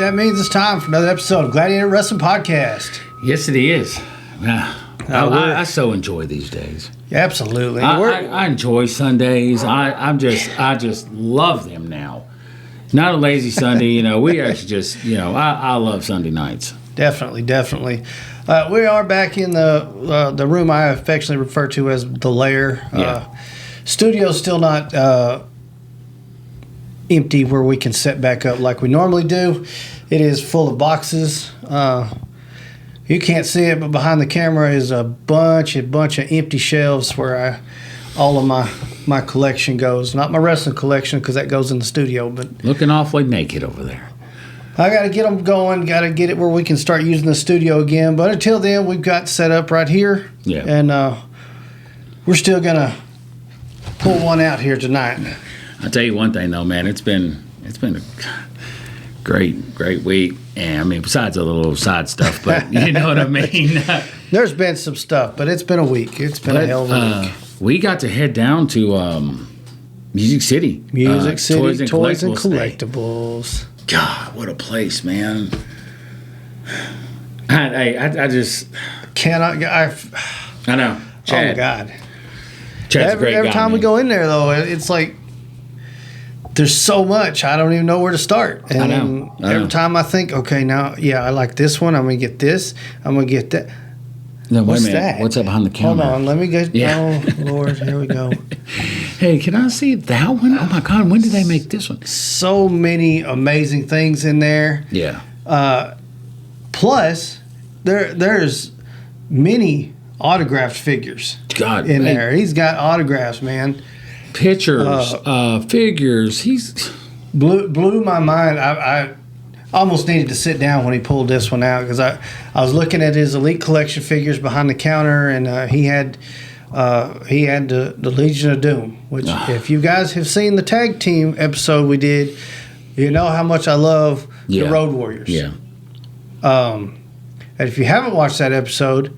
that means it's time for another episode of Gladiator Wrestling Podcast. Yes, it is. I so enjoy these days. Absolutely. I enjoy Sundays. I just love them now. Not a lazy Sunday, we actually just, I love Sunday nights. Definitely. We are back in the room I affectionately refer to as the lair. Yeah. Studio's still not empty where we can set back up like we normally do. It is full of boxes. You can't see it, but behind the camera is a bunch of empty shelves where all of my collection goes. Not my wrestling collection because that goes in the studio, but looking awfully naked over there. I got to get them going. Got to get it where we can start using the studio again. But until then, we've got set up right here. Yeah. And we're still gonna pull one out here tonight. I'll tell you one thing though, man. It's been a great week. And I mean, besides a little side stuff, but you know what I mean. There's been some stuff, but it's been a week. It's been a hell of a week. We got to head down to Music City. Toys and Collectibles. God, what a place, man. I just cannot. I know. Chad. Oh God. Chad's a great guy. Every time we go in there, though, it's like there's so much. I don't even know where to start. And I know. Every time I think, okay, now, I like this one. I'm gonna get this. I'm gonna get that. No, wait a minute. That? What's up behind the counter? Hold on, let me get. Yeah. Oh Lord, here we go. Hey, can I see that one? Oh my God, when did they make this one? So many amazing things in there. Yeah. Plus, there's many autographed figures. God, in there. He's got autographs, man. Pictures, figures. He's blew my mind. I almost needed to sit down when he pulled this one out because I was looking at his Elite Collection figures behind the counter, and he had the Legion of Doom, which if you guys have seen the tag team episode we did, you know how much I love the Road Warriors. Yeah. And if you haven't watched that episode,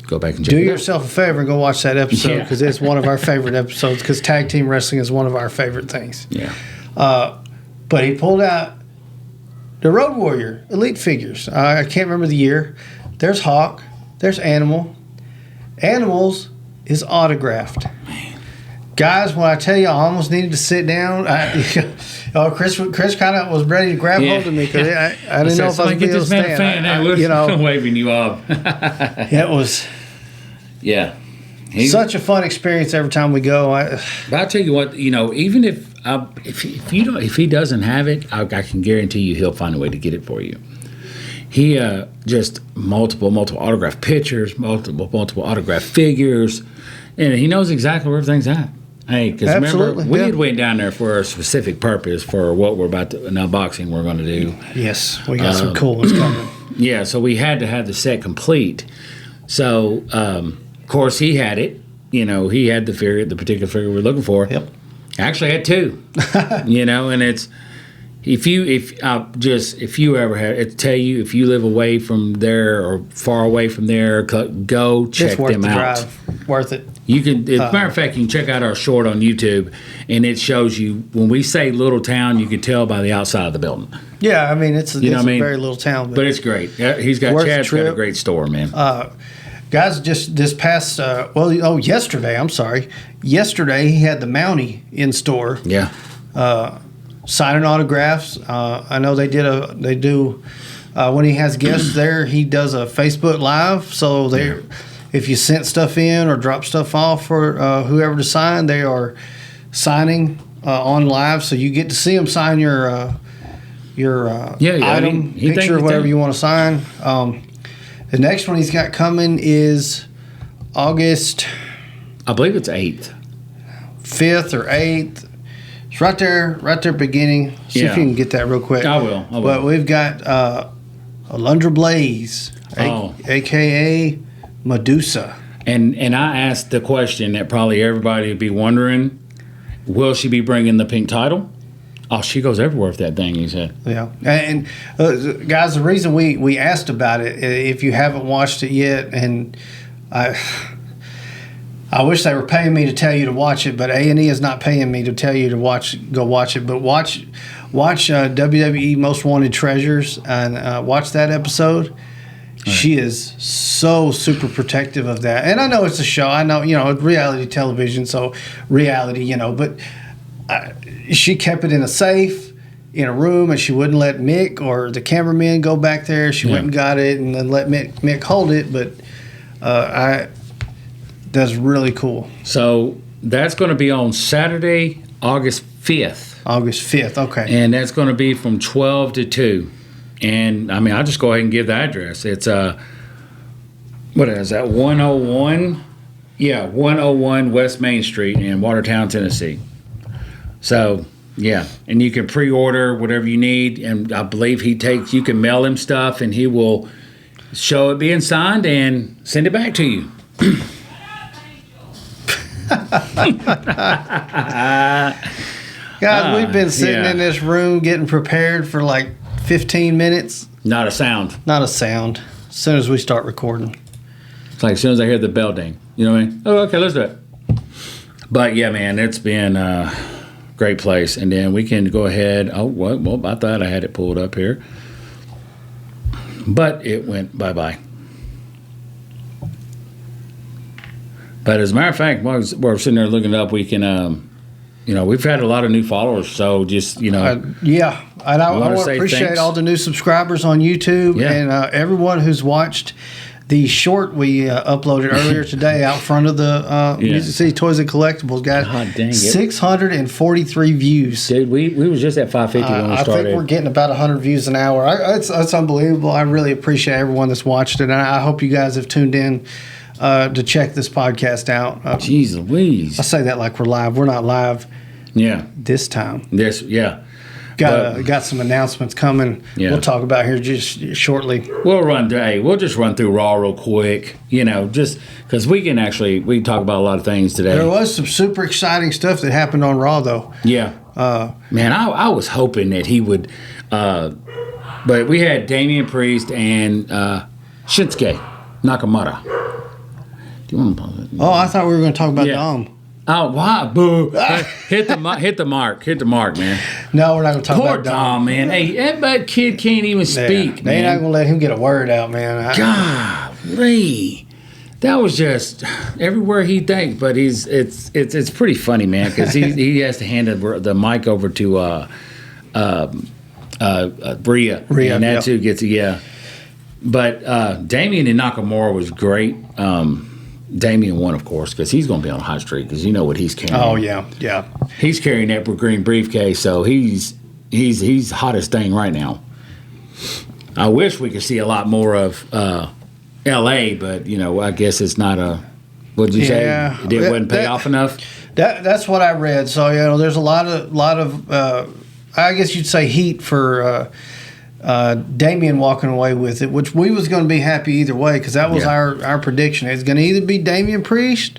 go back and do yourself a favor and go watch that episode because it's one of our favorite episodes because tag team wrestling is one of our favorite things. Yeah. But he pulled out the Road Warrior Elite figures. I can't remember the year. There's Hawk. There's Animal. Animals is autographed. Man. Guys, when I tell you I almost needed to sit down, Chris kind of was ready to grab hold of me because I didn't know if I was going to be able to stand. Waving you off. It was such a fun experience every time we go. But I'll tell you what, even if he doesn't have it, I can guarantee you he'll find a way to get it for you. He just multiple autographed pictures, multiple autographed figures, and he knows exactly where everything's at. Hey, because remember, we had went down there for a specific purpose for what we're about to, an unboxing we're going to do. Yes, we got some cool ones coming. Yeah, so we had to have the set complete. So, of course, he had it. He had the particular figure we're looking for. Yep. Actually, I had two. And it's if you ever had it, tell you if you live away from there or far away from there, go check them out. Drive. Worth it. You can, as a matter of fact, you can check out our short on YouTube, and it shows you when we say little town, you can tell by the outside of the building. Yeah, I mean it's a very little town, but it's great. Chad's got a great store, man. Guys, just this past yesterday. I'm sorry, yesterday he had the Mountie in store. Yeah. Signing autographs. I know they do when he has guests there. He does a Facebook Live, so if you sent stuff in or dropped stuff off for whoever to sign, they are signing on live, so you get to see them sign your item, picture, whatever you want to sign. The next one he's got coming is August. I believe it's 8th. 5th or 8th. It's right there beginning. See if you can get that real quick. I will. But we've got Alundra Blaze, a.k.a. Medusa. And I asked the question that probably everybody would be wondering, will she be bringing the pink title? Oh, she goes everywhere with that thing, he said. Yeah. And guys, the reason we asked about it, if you haven't watched it yet, and I wish they were paying me to tell you to watch it, but A&E is not paying me to tell you to go watch it. But watch watch WWE Most Wanted Treasures and watch that episode. She is so super protective of that. And I know it's a show. I know, it's reality television, so reality, but she kept it in a safe in a room, and she wouldn't let Mick or the cameraman go back there. She went and got it and then let Mick hold it. But that's really cool. So that's going to be on Saturday, August 5th. August 5th, okay. And that's going to be from 12 to 2. And, I'll just go ahead and give the address. It's, what is that, 101? Yeah, 101 West Main Street in Watertown, Tennessee. So, yeah. And you can pre-order whatever you need. And I believe you can mail him stuff, and he will show it being signed and send it back to you. Guys, we've been sitting in this room getting prepared for like 15 minutes. Not a sound. Not a sound. As soon as we start recording. It's like as soon as I hear the bell ding. You know what I mean? Oh, okay, let's do it. But yeah, man, it's been a great place. And then we can go ahead. Oh, well, I thought I had it pulled up here. But it went bye-bye. But as a matter of fact, while we're sitting there looking it up, we can, we've had a lot of new followers. So just, yeah. And I want to appreciate thanks. all the new subscribers on YouTube and everyone who's watched the short we uploaded earlier today out front of the Music City Toys and Collectibles. Got 643 views. Dude, we was just at 550 when we started. I think we're getting about 100 views an hour. It's unbelievable. I really appreciate everyone that's watched it, and I hope you guys have tuned in to check this podcast out. Jeez Louise. I say that like we're live. We're not live. Yeah. This time. Got some announcements coming. Yeah. We'll talk about here just shortly. We'll just run through Raw real quick, just because we can talk about a lot of things today. There was some super exciting stuff that happened on Raw, though. Yeah. Man, I was hoping that he would, but we had Damian Priest and Shinsuke Nakamura. Do you want to pause it? Oh, I thought we were going to talk about Dom. Oh, wow. Boo. Hit the mark, man. No, we're not going to talk Poor about Dom. Man. Hey, that kid can't even speak, man. They're not going to let him get a word out, man. Golly. That was just everywhere he thinks, but it's pretty funny, man, because he has to hand the mic over to Bria. And that's who gets it, But Damian and Nakamura was great. Damian won, of course, because he's going to be on a hot streak, because you know what he's carrying. Oh, yeah. He's carrying that green briefcase, so he's hottest thing right now. I wish we could see a lot more of L.A., but, I guess it's not a, what did you say? It wouldn't pay off enough? That's what I read. So, there's a lot of I guess you'd say heat for Damian walking away with it, which we was going to be happy either way, because that was our prediction. It's going to either be Damian Priest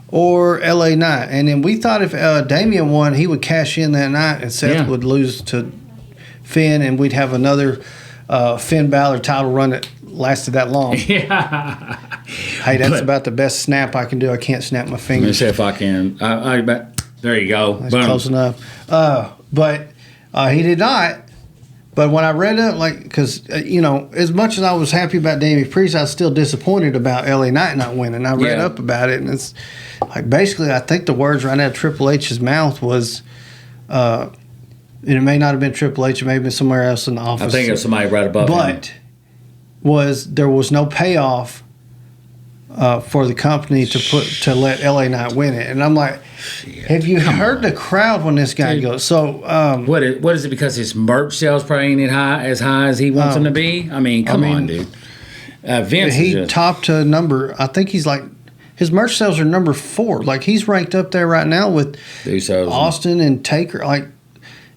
or LA Knight. And then we thought if Damian won, he would cash in that night and Seth would lose to Finn, and we'd have another Finn Balor title run that lasted that long. Yeah. Hey, that's about the best snap I can do. I can't snap my fingers. Let me see if I can. There you go. That's close enough. But he did not. But when I read it, because, as much as I was happy about Damian Priest, I was still disappointed about LA Knight not winning. I read up about it, and it's basically, I think the words right out of Triple H's mouth was, and it may not have been Triple H, it may have been somewhere else in the office. I think it was somebody right above him. But there was no payoff for the company to let LA Knight win it. And I'm like, have you heard the crowd when this guy goes? So what is it? Because his merch sales probably ain't as high as he wants them to be. I mean, come on, dude. Vince topped a number. I think he's his merch sales are number 4. Like, he's ranked up there right now with Austin and Taker.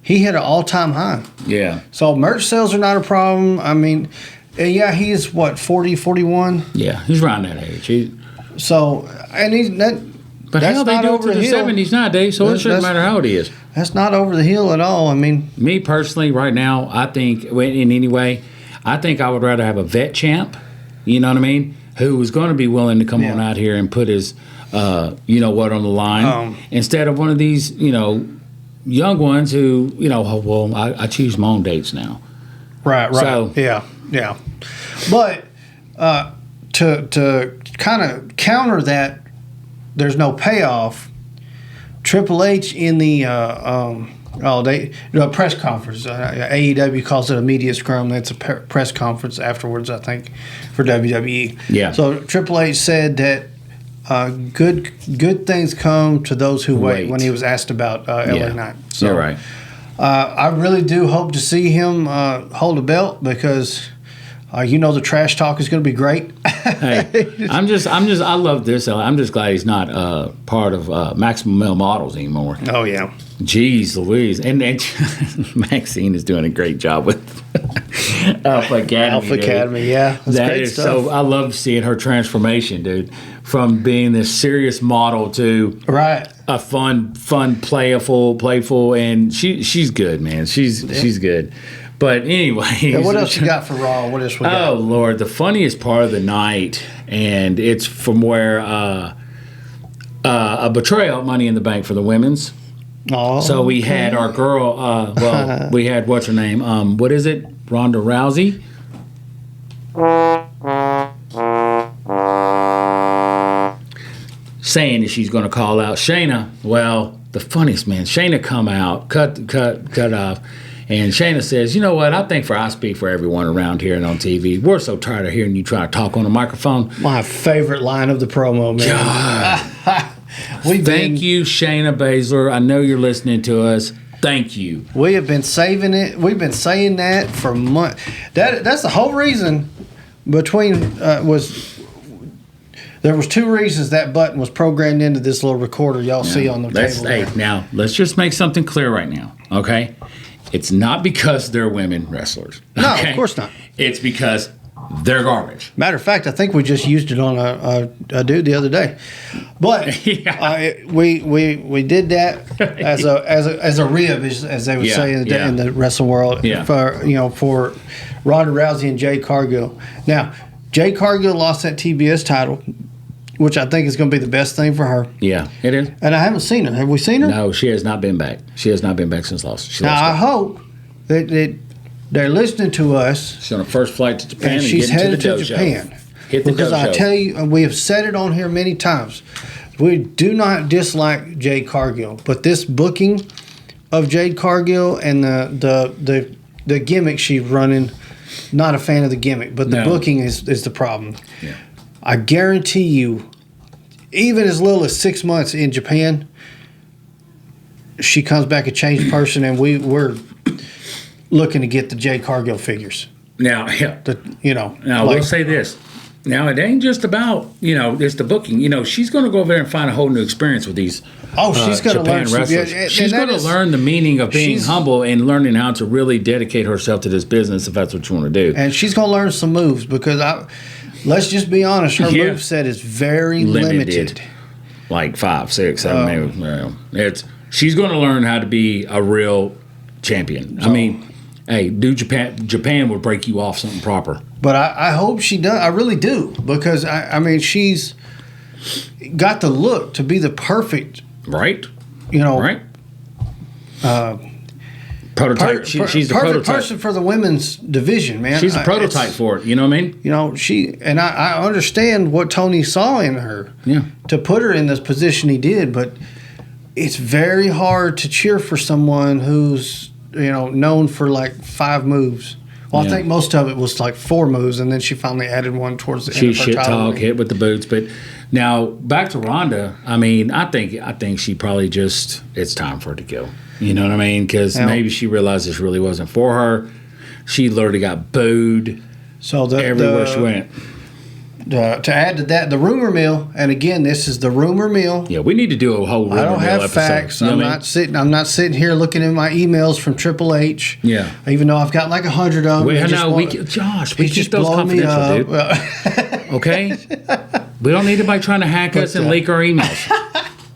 He hit an all-time high. Yeah. So merch sales are not a problem. I mean, he is 40, 41. Yeah, he's around that age. But hell, they do it to the 70s nowadays, so it shouldn't matter how old he is. That's not over the hill at all. I mean, me personally, right now, I think in any way, I think I would rather have a vet champ. You know what I mean? Who was going to be willing to come on out here and put his, on the line, instead of one of these, young ones who, well, I choose my own dates now. Right. So, yeah. But to kind of counter that, there's no payoff. Triple H in the press conference. AEW calls it a media scrum. That's a press conference afterwards, I think, for WWE. Yeah. So Triple H said that good things come to those who wait when he was asked about LA Knight. So, you're right. I really do hope to see him hold a belt because the trash talk is going to be great. Hey, I love this. I'm just glad he's not part of Maximum Male Models anymore. Oh yeah. Jeez Louise. And Maxine is doing a great job with Alpha Academy. Yeah. That's That great is stuff. so. I love seeing her transformation, dude, from being this serious model to a fun, playful, and she's good, man. She's good. But anyway, what else you got for Raw? What else we got? Oh Lord, the funniest part of the night, and it's from where a betrayal, Money in the Bank for the women's. Oh, so we had our girl. We had what's her name? What is it? Ronda Rousey. Saying that she's going to call out Shayna. Well, the funniest man, Shayna come out, cut off. And Shayna says, you know what, I think I speak for everyone around here and on TV. We're so tired of hearing you try to talk on a microphone. My favorite line of the promo, man. God. Thank you, Shayna Baszler. I know you're listening to us. Thank you. We have been saving it. We've been saying that for months. That's the whole reason there was two reasons that button was programmed into this little recorder y'all see on the table. Hey, now, let's just make something clear right now, okay? It's not because they're women wrestlers. No, okay? Of course not. It's because they're garbage. Matter of fact, I think we just used it on a dude the other day. But we did that as a rib, as they would say in the wrestling world, for Ronda Rousey and Jade Cargill. Now, Jade Cargill lost that TBS title, which I think is going to be the best thing for her. Yeah, it is. And I haven't seen her. Have we seen her? No, she has not been back. She has not been back since lost. I hope that they're listening to us. She's on a first flight to Japan and she's getting headed to the to Japan. Because I tell you, we have said it on here many times. We do not dislike Jade Cargill, but this booking of Jade Cargill and the gimmick she's running, not a fan of the gimmick, but the booking is the problem. Yeah. I guarantee you, even as little as 6 months in Japan, she comes back a changed person, and we're looking to get the Jade Cargill figures. Now, we'll say this. Now, it ain't just about, it's the booking. She's going to go over there and find a whole new experience with these she's going to learn wrestlers. She's going to learn the meaning of being humble and learning how to really dedicate herself to this business if that's what you want to do. And she's going to learn some moves because let's just be honest, her moveset is very limited. Like 5, 6, 7, maybe. She's going to learn how to be a real champion. I mean, hey, Japan would break you off something proper. But I hope she does. I really do because she's got the look to be the perfect, right? Right. Prototype. She's the prototype person for the women's division, man. She's a prototype for it. You know what I mean? I understand what Tony saw in her. Yeah. To put her in this position he did, but it's very hard to cheer for someone who's known for like 5 moves. Well, I think most of it was like 4 moves, and then she finally added one towards the end of her shit title. Talk, hit with the boots. But now back to Ronda. I mean, I think she probably it's time for her to go. You know what I mean? Because maybe she realized this really wasn't for her. She literally got booed everywhere she went. To add to that, the rumor mill, and again, this is the rumor mill. Yeah, we need to do a whole rumor mill episode. I don't have facts. I'm not sitting here looking at my emails from Triple H. Yeah. Even though I've got like 100 of them. Josh, we keep those confidential, dude. Okay? We don't need anybody trying to hack us and leak our emails.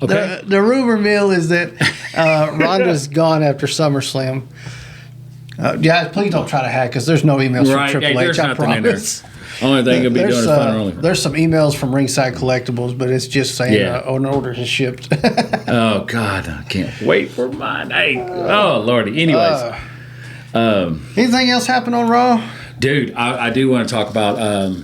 Okay. The rumor mill is that Ronda's gone after SummerSlam. Guys, please don't try to hack us. There's no emails from Triple H. There's I nothing in there. promise. Only thing he'll be doing is fun only. There's some emails from Ringside Collectibles, but it's just saying an order has shipped. Oh God, I can't wait for mine. Hey, oh Lordy. Anyways, anything else happen on Raw? dude, I do want to talk about.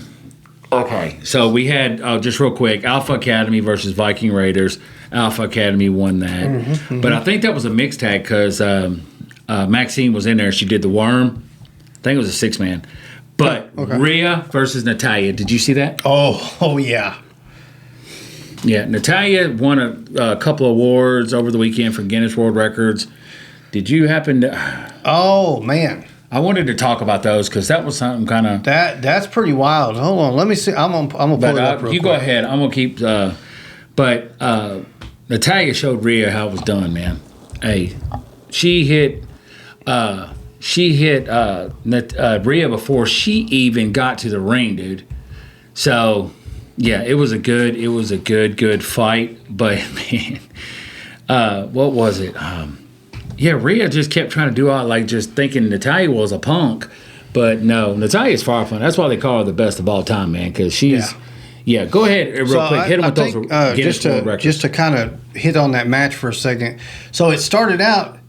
Okay, so we had just real quick Alpha Academy versus Viking Raiders. Alpha Academy won that, but I think that was a mixed tag because Maxine was in there. She did the worm. I think it was a 6-man. But Rhea versus Natalia. Did you see that? Oh yeah. Yeah, Natalia won a couple of awards over the weekend for Guinness World Records. Did you happen to? Oh man. I wanted to talk about those because that was something kind of. That's pretty wild. Hold on, let me see. I'm gonna pull it up real quick. You go ahead. I'm gonna keep. But Natalia showed Rhea how it was done, man. Hey, she hit Rhea before she even got to the ring, dude. So yeah, it was a good fight. But man, what was it? Yeah, Rhea just kept trying to do all like just thinking Natalia was a punk, but no, Natalia's far from. That's why they call her the best of all time, man. Because she's. Yeah, go ahead real quick. Hit them with those Guinness World Records. Just to kind of hit on that match for a second. So it started out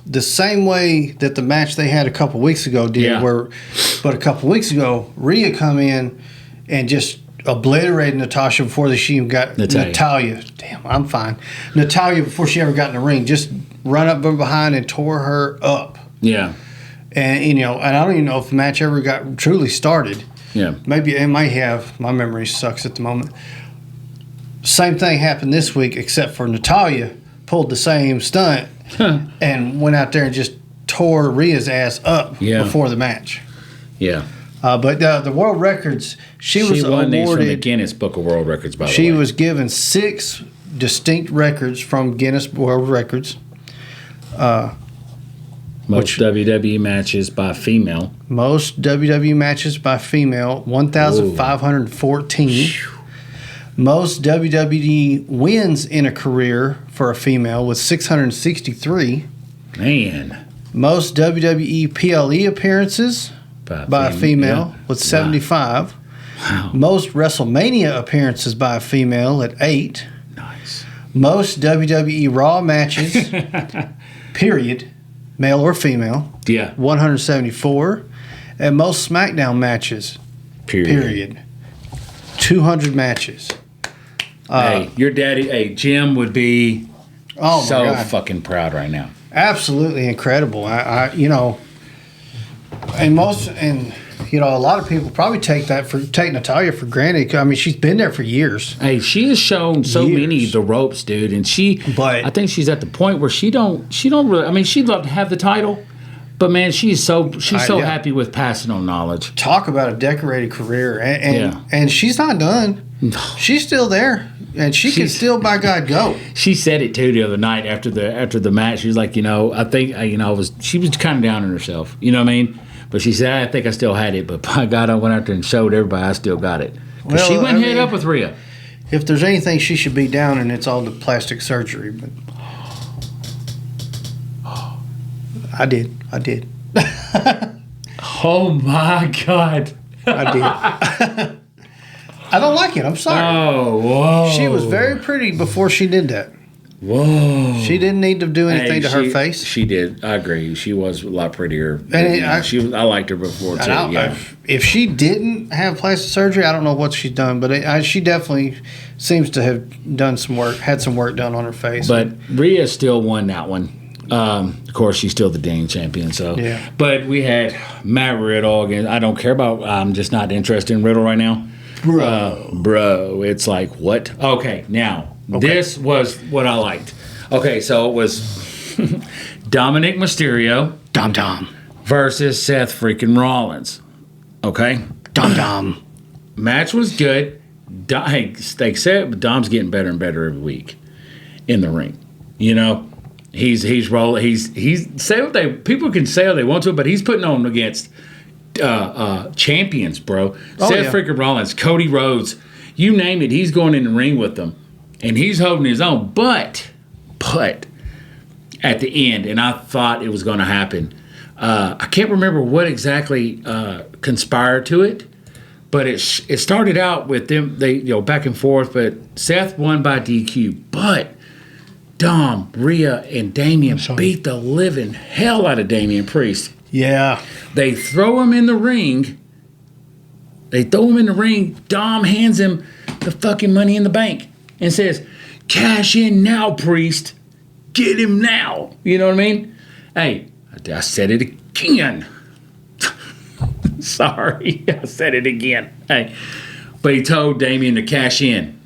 the same way that the match they had a couple weeks ago did. But a couple weeks ago, Rhea come in and just obliterated Natasha before she even got Natalia. Damn, I'm fine. Natalia before she ever got in the ring, just run up from behind and tore her up. Yeah. And and I don't even know if the match ever got truly started. Yeah. Maybe it might have. My memory sucks at the moment. Same thing happened this week, except for Natalia pulled the same stunt and went out there and just tore Rhea's ass up before the match. Yeah. But the world records, she was won awarded. These from the Guinness Book of World Records, by the way. She was given 6 distinct records from Guinness World Records. Most WWE matches by female. Most WWE matches by female, 1,514. Most WWE wins in a career for a female with 663. Man. Most WWE PLE appearances by a female with 75. Wow. Most WrestleMania appearances by a female at 8. Nice. Most WWE Raw matches, period, male or female, 174. And most SmackDown matches, period, 200 matches. Hey, your daddy, Jim would be so fucking proud right now. Absolutely incredible. A lot of people probably take Natalia for granted. I mean, she's been there for years. Hey, she has shown so many the ropes, dude, and I think she's at the point where she don't really. I mean, she'd love to have the title, but man, she's so happy with passing on knowledge. Talk about a decorated career, and she's not done. No. She's still there, and she can still, by God, go. She said it too the other night after the match. She was like, I think she was kind of down on herself. You know what I mean? But she said, I think I still had it, but by God, I went out there and showed everybody I still got it. Well, she went head up with Rhea. If there's anything she should be down in, it's all the plastic surgery. But I did. Oh my God. I did. I don't like it. I'm sorry. Oh, whoa. She was very pretty before she did that. Whoa. She didn't need to do anything to her face. She did. I agree. She was a lot prettier. And I liked her before, too. If she didn't have plastic surgery, I don't know what she's done, but she definitely seems to have done some work, had some work done on her face. But Rhea still won that one. Of course, she's still the dang champion. So, yeah. But we had Matt Riddle again. I don't care about. I'm just not interested in Riddle right now, bro. It's like what? Okay, now this was what I liked. Okay, so it was Dominic Mysterio, Dom versus Seth freaking Rollins. Okay, Dom. Match was good. They said Dom's getting better and better every week in the ring. He's rolling. He's say what people can say what they want to, but he's putting on against champions, bro. Seth freaking Rollins, Cody Rhodes, you name it. He's going in the ring with them, and he's holding his own. But at the end, and I thought it was going to happen. I can't remember what exactly conspired to it, But it started out with them, they back and forth, but Seth won by DQ. But Dom, Rhea, and Damian beat the living hell out of Damian Priest. Yeah. They throw him in the ring. Dom hands him the fucking Money in the Bank and says, "Cash in now, Priest. Get him now." You know what I mean? Hey, I said it again. Sorry, I said it again. Hey, but he told Damian to cash in.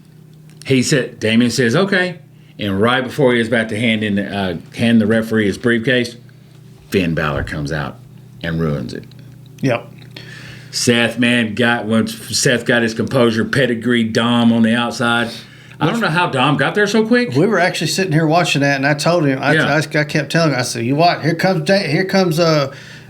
Damian says, "Okay." And right before he was about to hand the referee his briefcase, Finn Balor comes out and ruins it. Yep. Once Seth got his composure, pedigreed Dom on the outside. I don't know how Dom got there so quick. We were actually sitting here watching that, and I told him, I kept telling him, I said, "You what? Here comes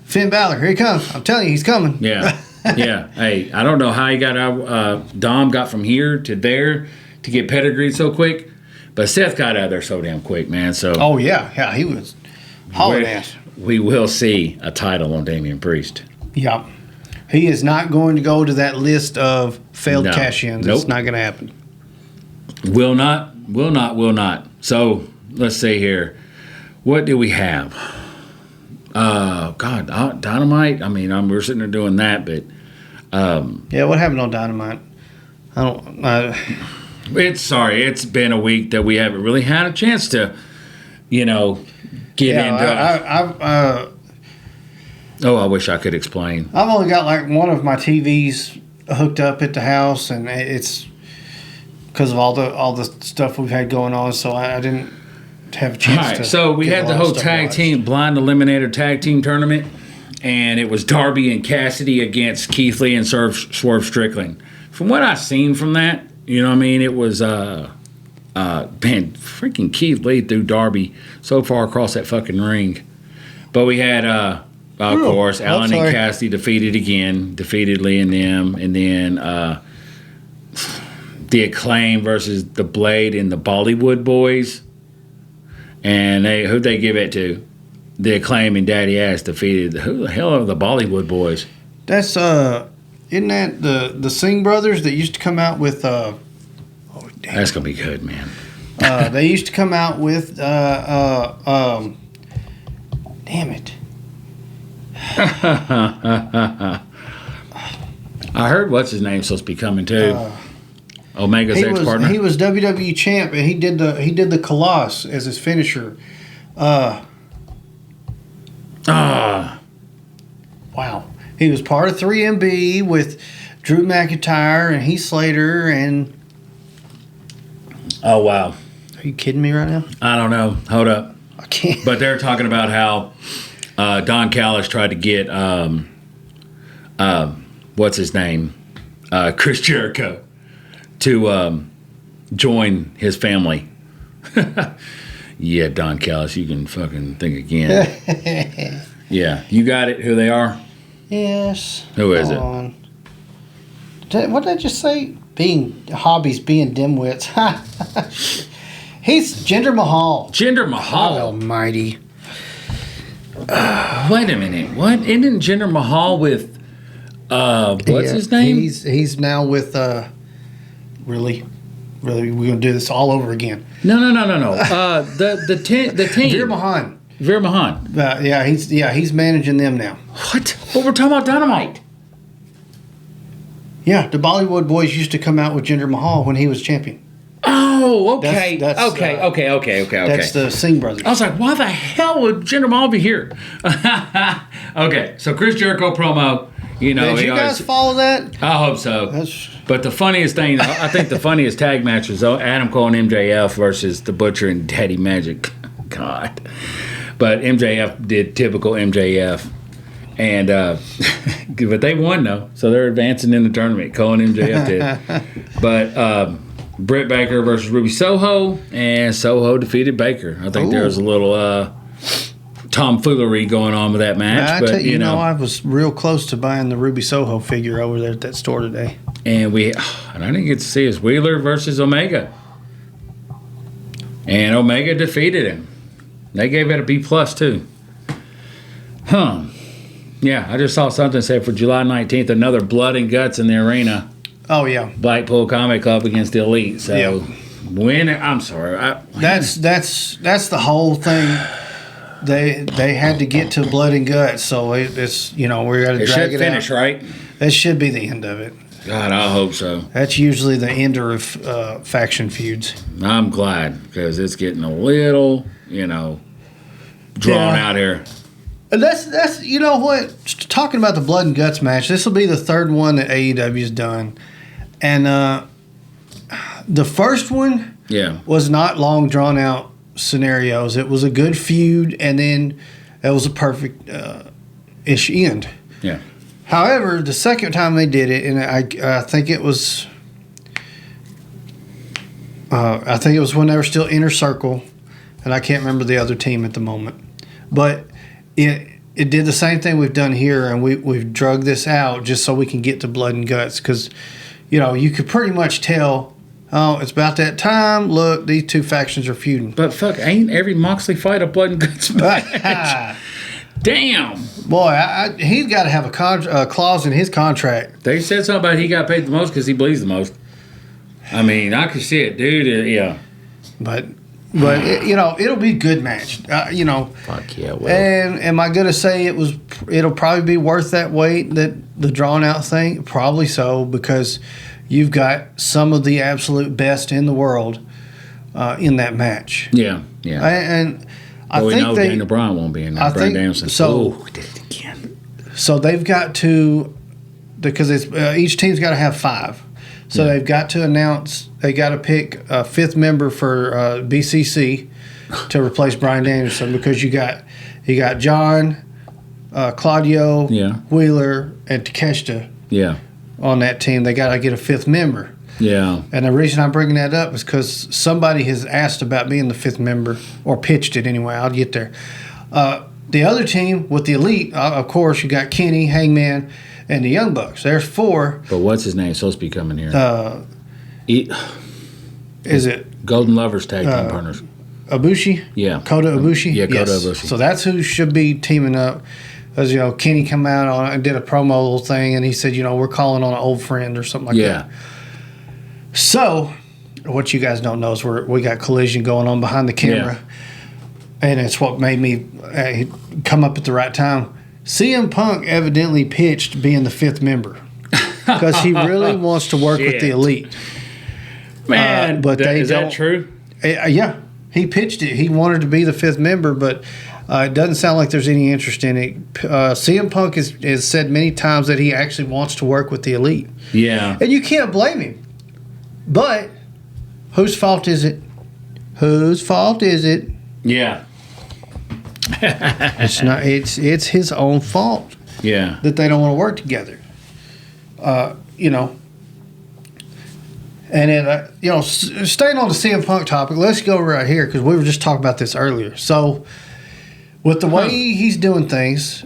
Finn Balor. Here he comes. I'm telling you, he's coming." Yeah. Yeah. Hey, I don't know how he got out. Dom got from here to there to get pedigreed so quick, but Seth got out of there so damn quick, man. So. Oh yeah, he was hauling ass. We will see a title on Damian Priest. Yep. He is not going to go to that list of failed cash-ins. Nope. It's not going to happen. Will not. So let's see here. What do we have? Dynamite. I mean, we're sitting there doing that, but yeah, what happened on Dynamite? I don't. It's been a week that we haven't really had a chance to, get into. I wish I could explain. I've only got like one of my TVs hooked up at the house, and it's because of all the stuff we've had going on. So I didn't have a chance. All right, to so we had the whole blind eliminator tag team tournament, and it was Darby and Cassidy against Keith Lee and Swerve Strickland. From what I've seen from that, it was freaking Keith Lee threw Darby so far across that fucking ring. But we had of course, Allen and Cassidy defeated Lee and them, and then the Acclaim versus the Blade and the Bollywood Boys. And who'd they give it to? The Acclaim and Daddy Ass defeated. Who the hell are the Bollywood Boys? That's isn't that the Singh brothers that used to come out with? That's gonna be good, man. They used to come out with. Damn it. I heard what's his name supposed to be coming too. Omega's ex-partner. He was WWE champ, and he did the Colossus as his finisher. Wow. He was part of 3MB with Drew McIntyre and Heath Slater and. Oh wow. Are you kidding me right now? I don't know. Hold up. I can't. But they're talking about how Don Callis tried to get what's his name, Chris Jericho, to join his family. Yeah, Don Callis, you can fucking think again. Yeah, you got it. Who they are? Yes. Who is it? What did I just say? Being dimwits. He's Jinder Mahal. Jinder Mahal. God almighty. Wait a minute. What? Isn't Jinder Mahal with what's his name? He's now with really we're gonna do this all over again. No. The team. Veer Mahan. He's managing them now. What? But we're talking about Dynamite. Yeah, the Bollywood Boys used to come out with Jinder Mahal when he was champion. Oh, okay. That's Okay. That's the Singh brothers. I was like, why the hell would Jinder Mahal be here? Okay, so Chris Jericho promo. Did you guys follow that? I hope so. But the funniest thing, I think the funniest tag match was Adam Cole and MJF versus The Butcher and Daddy Magic. God. But MJF did typical MJF. And but they won though, so they're advancing in the tournament. Cole and MJF did. But Britt Baker versus Ruby Soho, and Soho defeated Baker. I think there was a little tomfoolery going on with that match. I was real close to buying the Ruby Soho figure over there at that store today. And I didn't get to see his Wheeler versus Omega, and Omega defeated him. They gave it a B+ too. Yeah, I just saw something say for July 19th, another blood and guts in the arena. Oh yeah, Blackpool Combat Club against the Elite. So I'm sorry. That's the whole thing. They had to get to blood and guts, so it's we got to drag it finish out. right. That should be the end of it. God, I hope so. That's usually the ender of faction feuds. I'm glad because it's getting a little, drawn out here. And that's what, talking about the blood and guts match, this will be the third one that AEW's done, and the first one was not long drawn out scenarios. It was a good feud, and then it was a perfect ish end. Yeah. However, the second time they did it, and I think it was when they were still Inner Circle, and I can't remember the other team at the moment, but it did the same thing we've done here, and we've drug this out just so we can get to blood and guts, because you could pretty much tell, oh, it's about that time. Look, these two factions are feuding. But fuck, ain't every Moxley fight a blood and guts match? Damn. Boy, he's got to have a clause in his contract. They said something about he got paid the most because he bleeds the most. I mean, I can see it, dude. Yeah. But it'll be a good match. Fuck yeah, well. And am I going to say it'll probably be worth that wait, that the drawn out thing? Probably so, because you've got some of the absolute best in the world in that match. Yeah. And I we think know Daniel Bryan won't be in there. Bryan Danielson. So did it again. So they've got to, because it's each team's got to have 5. So they've got to announce, they got to pick a 5th member for BCC to replace Bryan Danielson, because you got John, Claudio, Wheeler, and Takeshita on that team. They got to get a 5th member. Yeah. And the reason I'm bringing that up is because somebody has asked about being the 5th member, or pitched it anyway. I'll get there. The other team with the Elite, of course, you got Kenny, Hangman, and the Young Bucks. There's 4. But what's his name supposed to be coming here? Is it Golden Lovers tag team partners? Ibushi? Yeah. Kota Ibushi? Yeah, Kota Ibushi. So that's who should be teaming up. As Kenny come out and did a promo little thing, and he said, we're calling on an old friend or something like that. So, what you guys don't know is we got collision going on behind the camera, and it's what made me come up at the right time. CM Punk evidently pitched being the 5th member because he really wants to work with the Elite. Man, but is that true? Yeah, he pitched it. He wanted to be the 5th member, but it doesn't sound like there's any interest in it. CM Punk has said many times that he actually wants to work with the Elite. Yeah. And you can't blame him. But whose fault is it? Whose fault is it? Yeah. It's not. It's his own fault. Yeah. That they don't want to work together. And then staying on the CM Punk topic, let's go right here, because we were just talking about this earlier. So with the way he's doing things,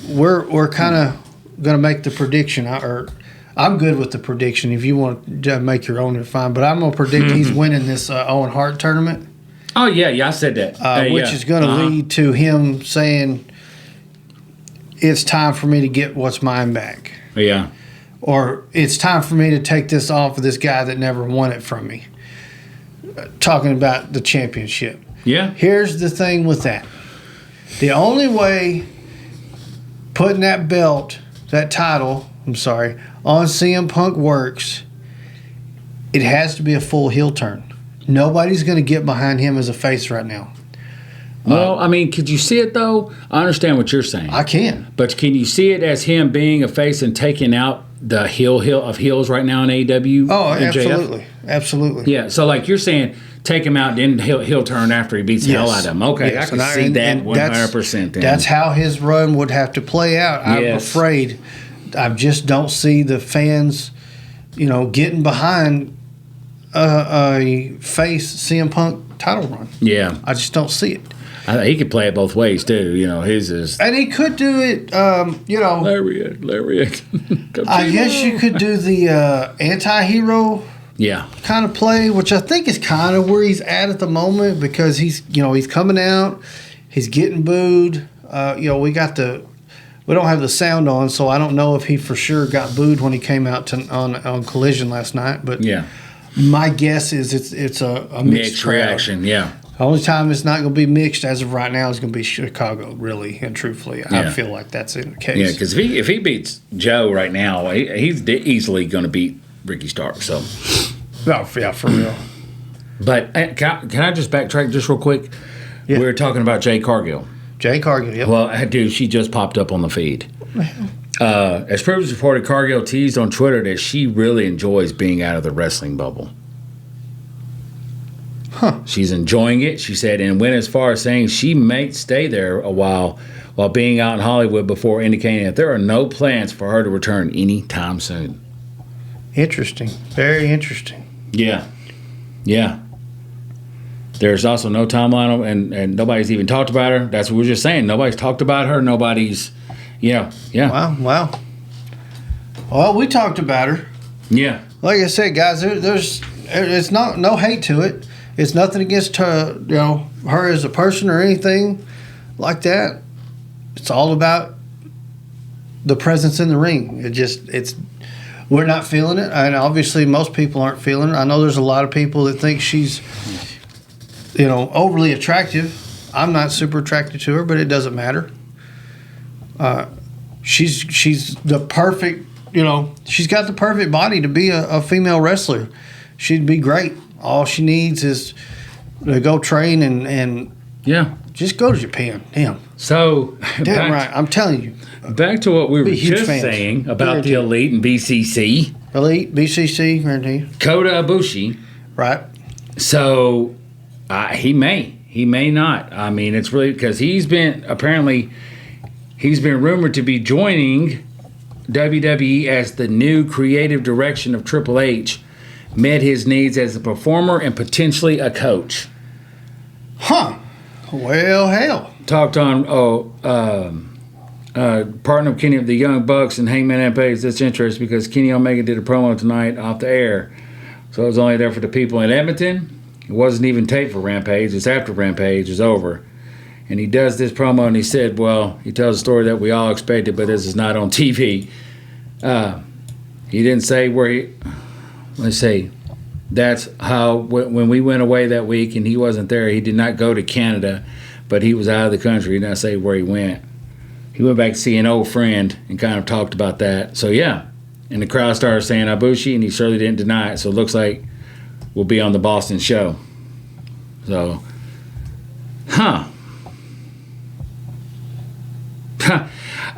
we're kind of going to make the prediction, or I'm good with the prediction. If you want to make your own, you're fine. But I'm going to predict he's winning this Owen Hart tournament. Oh, yeah, I said that. Which is going to lead to him saying, it's time for me to get what's mine back. Yeah. Or it's time for me to take this off of this guy that never won it from me. Talking about the championship. Yeah. Here's the thing with that. The only way putting that belt, that title, on CM Punk works, it has to be a full heel turn. Nobody's going to get behind him as a face right now. Well, could you see it, though? I understand what you're saying. I can. But can you see it as him being a face and taking out the heel of heels right now in AEW? Oh, absolutely. Absolutely. Yeah, so like you're saying, take him out, then he'll turn after he beats the hell out of him. Okay, yes. I can see that 100%. That's how his run would have to play out. I'm afraid. I just don't see the fans, getting behind a face CM Punk title run. Yeah. I just don't see it. He could play it both ways, too. His is... And he could do it, Lariat. I guess you could do the anti-hero kind of play, which I think is kind of where he's at the moment, because he's coming out, he's getting booed. We got the we don't have the sound on, so I don't know if he for sure got booed when he came out on Collision last night. But Yeah. my guess is it's a mixed crowd. reaction, yeah. The only time it's not going to be mixed as of right now is going to be Chicago, really and truthfully. I Yeah. feel like that's the case. Yeah, because if he beats Joe right now, he's easily going to beat Ricky Stark. So, yeah, for real. but can I just backtrack just real quick? Yeah. We were talking about Jade Cargill. Jay Cargill, yep. Well, dude, she just popped up on the feed. As previously reported, Cargill teased on Twitter that she really enjoys being out of the wrestling bubble. Huh. She's enjoying it, she said, and went as far as saying she may stay there a while being out in Hollywood before indicating that there are no plans for her to return anytime soon. Interesting. Very interesting. Yeah. Yeah. There's also no timeline, and nobody's even talked about her. That's what we're just saying. Nobody's talked about her. Nobody's, yeah. Wow. Well, we talked about her. Yeah. Like I said, guys, there's it's no hate to it. It's nothing against her, her as a person or anything like that. It's all about the presence in the ring. We're not feeling it, and obviously most people aren't feeling it. I know there's a lot of people that think she's, overly attractive. I'm not super attracted to her, but it doesn't matter. She's the perfect, she's got the perfect body to be a female wrestler. She'd be great. All she needs is to go train and Yeah. just go to Japan. Damn. So, Damn right. I'm telling you. Back to what we were Be huge just fans. saying about Guaranteed. the Elite and BCC. Elite, BCC, guarantee. Kota Ibushi. Right. So, he may not. I mean, it's really because he's been rumored to be joining WWE as the new creative direction of Triple H met his needs as a performer and potentially a coach. Huh. Well, hell. Talked on partner of Kenny of the Young Bucks and Hangman Rampage. That's interesting because Kenny Omega did a promo tonight off the air. So it was only there for the people in Edmonton. It wasn't even taped for Rampage. It's after Rampage is over. And he does this promo and he said, well, he tells a story that we all expected, but this is not on TV. He didn't say where he... Let's see. That's how, when we went away that week and he wasn't there, he did not go to Canada, but he was out of the country. He did not say where he went. He went back to see an old friend and kind of talked about that. So, yeah. And the crowd started saying Ibushi, and he certainly didn't deny it. So it looks like we'll be on the Boston show. So,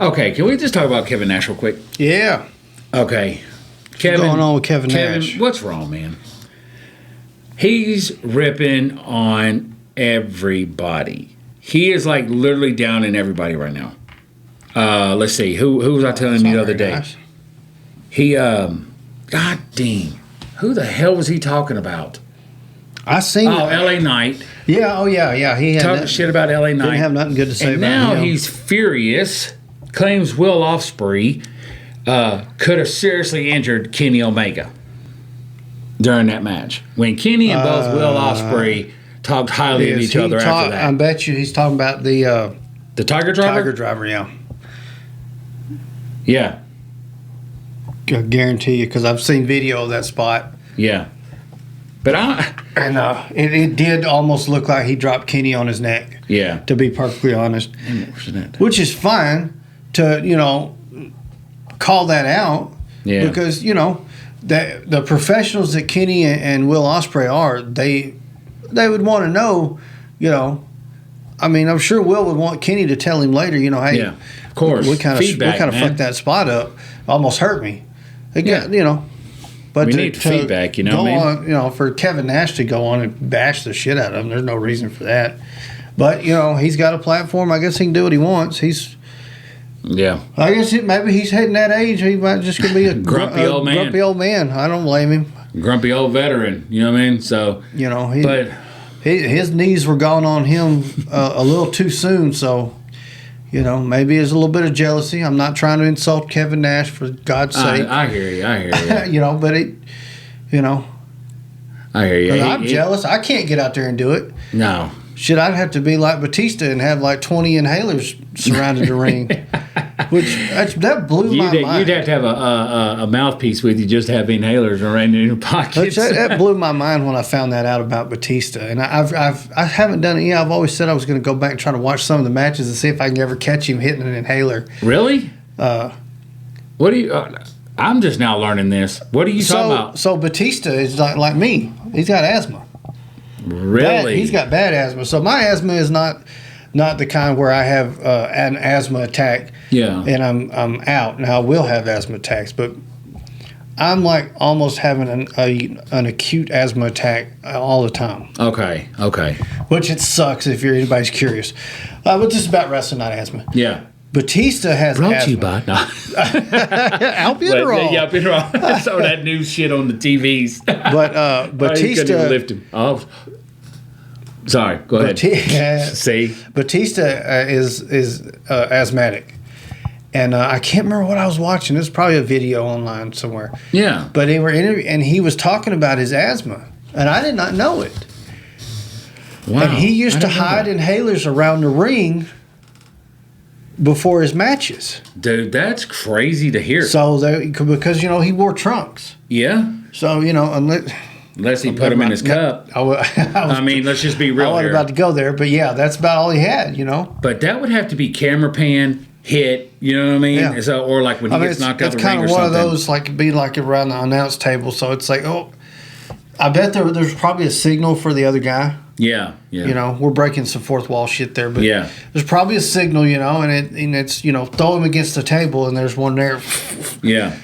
Okay, can we just talk about Kevin Nash real quick? Yeah. Okay. What's going on with Kevin Nash? What's wrong, man? He's ripping on everybody. He is like literally down in everybody right now. Let's see. Who was I telling you the other day? Nice. He, God dang. Who the hell was he talking about? I seen Oh, it. L.A. Knight. Yeah, yeah. He had Talking shit about L.A. Knight. Didn't have nothing good to say And about now him. he's furious. Claims Will Ospreay could have seriously injured Kenny Omega during that match. When Kenny and both Will Ospreay talked highly of each other after that. I bet you he's talking about the Tiger Driver? Tiger Driver, yeah. Yeah. I guarantee you, because I've seen video of that spot. Yeah. But it did almost look like he dropped Kenny on his neck, yeah. to be perfectly honest. Which is fine to, call that out. Yeah. Because, the professionals that Kenny and Will Ospreay are, they would want to know, I mean, I'm sure Will would want Kenny to tell him later, hey, yeah, of course. we kind of Feedback, man. fucked that spot up. Almost hurt me. Again, But we need feedback, go on, for Kevin Nash to go on and bash the shit out of him, there's no reason for that. But he's got a platform. I guess he can do what he wants. Yeah. I guess maybe he's hitting that age. He might just gonna be a Grumpy old man. Grumpy old man. I don't blame him. Grumpy old veteran. You know what I mean? So. But his knees were gone on him a little too soon. So. Maybe there's a little bit of jealousy. I'm not trying to insult Kevin Nash, for God's sake. I hear you. But I hear you. I'm jealous. I can't get out there and do it. No. Shit, I'd have to be like Batista and have like 20 inhalers surrounded the ring. Which that blew my mind. You'd have to have a mouthpiece with you just to have inhalers around in your pockets. That blew my mind when I found that out about Batista, and I haven't done it yet. I've always said I was going to go back and try to watch some of the matches and see if I can ever catch him hitting an inhaler. Really? What do you? I'm just now learning this. What are you talking about? So Batista is like me. He's got asthma. Really? He's got bad asthma. So my asthma is not the kind where I have an asthma attack. Yeah. And I'm out. Now I will have asthma attacks, but I'm like almost having an acute asthma attack all the time. Okay. Which it sucks if anybody's curious. But this is about wrestling, not asthma. Yeah. Batista has Brought asthma. to you by Albuterol. Yeah, albuterol. So that new shit on the TVs. But Batista you couldn't even lift him. Oh, sorry. Go ahead. See, Batista is asthmatic, and I can't remember what I was watching. There's probably a video online somewhere. Yeah. But they were and he was talking about his asthma, and I did not know it. Wow. And he used to hide inhalers around the ring before his matches. Dude, that's crazy to hear. So because he wore trunks. Yeah. So Unless he put them in his cup. I mean, let's just be real I wasn't here. about to go there, but yeah, that's about all he had. But that would have to be camera pan hit. You know what I mean? Yeah. So, or like when he gets knocked out the ring or something. It's kind of one of those like be like around the announce table. So it's like, I bet there's probably a signal for the other guy. Yeah. We're breaking some fourth wall shit there, but yeah, there's probably a signal, and it's throw him against the table, and there's one there. Yeah.